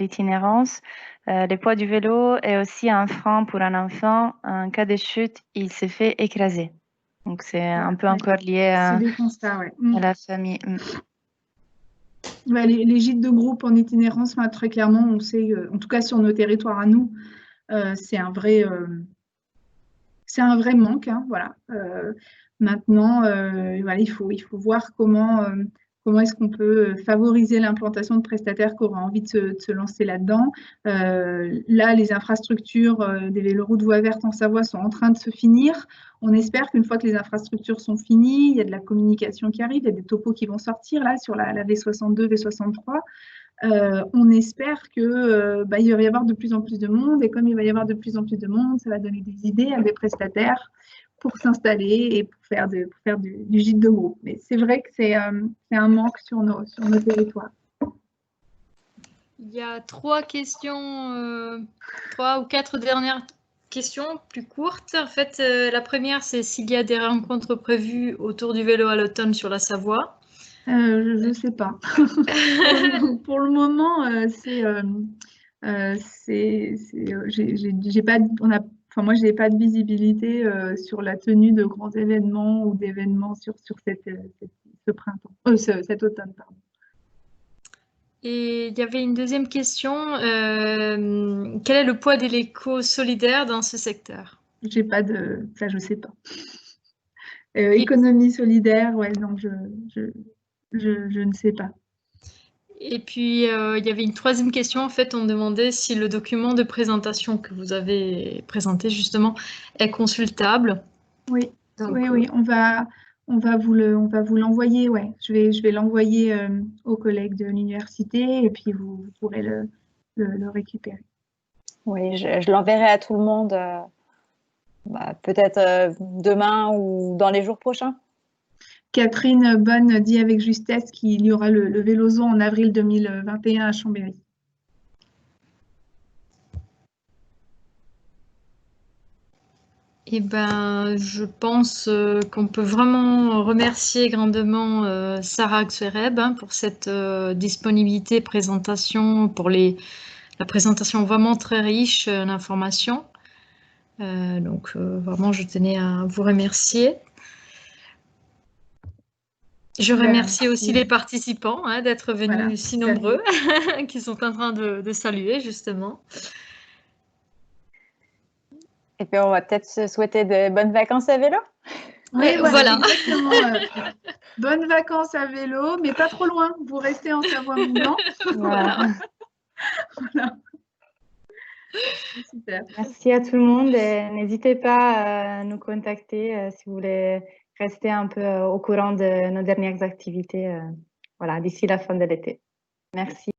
l'itinérance. Le poids du vélo est aussi un frein pour un enfant. En cas de chute, il se fait écraser. Donc, c'est un peu encore lié à la famille. Ouais, les gîtes de groupe en itinérance, très clairement, on sait, en tout cas sur nos territoires à nous, c'est un vrai manque. Hein, voilà. Maintenant, voilà, il faut voir comment est-ce qu'on peut favoriser l'implantation de prestataires qui auront envie de se lancer là-dedans. Là, les infrastructures des véloroutes voies vertes en Savoie sont en train de se finir. On espère qu'une fois que les infrastructures sont finies, il y a de la communication qui arrive, il y a des topos qui vont sortir là sur la V62, V63. On espère que il va y avoir de plus en plus de monde et comme il va y avoir de plus en plus de monde, ça va donner des idées à des prestataires pour s'installer et pour faire du gîte de groupe. Mais c'est vrai que c'est un manque sur nos territoires. Il y a 3 questions, 3 ou 4 dernières questions plus courtes. En fait, la première, c'est s'il y a des rencontres prévues autour du vélo à l'automne sur la Savoie. Je ne sais pas. Pour le moment, moi, je n'ai pas de visibilité sur la tenue de grands événements ou d'événements sur ce printemps, cet automne, pardon. Et il y avait une deuxième question. Quel est le poids de l'éco-solidaire dans ce secteur? Ça, je ne sais pas. Économie solidaire, ouais, non, je ne sais pas. Et puis, il y avait une troisième question. En fait, on demandait si le document de présentation que vous avez présenté, justement, est consultable. Oui, Donc, oui, on va vous l'envoyer, ouais. Je vais l'envoyer aux collègues de l'université et puis vous pourrez le récupérer. Oui, je l'enverrai à tout le monde, peut-être demain ou dans les jours prochains. Catherine Bonne dit avec justesse qu'il y aura le Vélozon en avril 2021 à Chambéry. eh ben, je pense qu'on peut vraiment remercier grandement Sarah Xereb pour cette disponibilité présentation, pour la présentation vraiment très riche d'informations. Donc, vraiment, je tenais à vous remercier. Je remercie aussi les participants d'être venus si nombreux, qui sont en train de saluer, justement. Et puis, on va peut-être se souhaiter de bonnes vacances à vélo. Oui, voilà. Exactement. Bonnes vacances à vélo, mais pas trop loin. Vous restez en Savoie-Mont-Blanc. Voilà. Voilà. Super. Merci à tout le monde et n'hésitez pas à nous contacter si vous voulez rester un peu au courant de nos dernières activités d'ici la fin de l'été. Merci.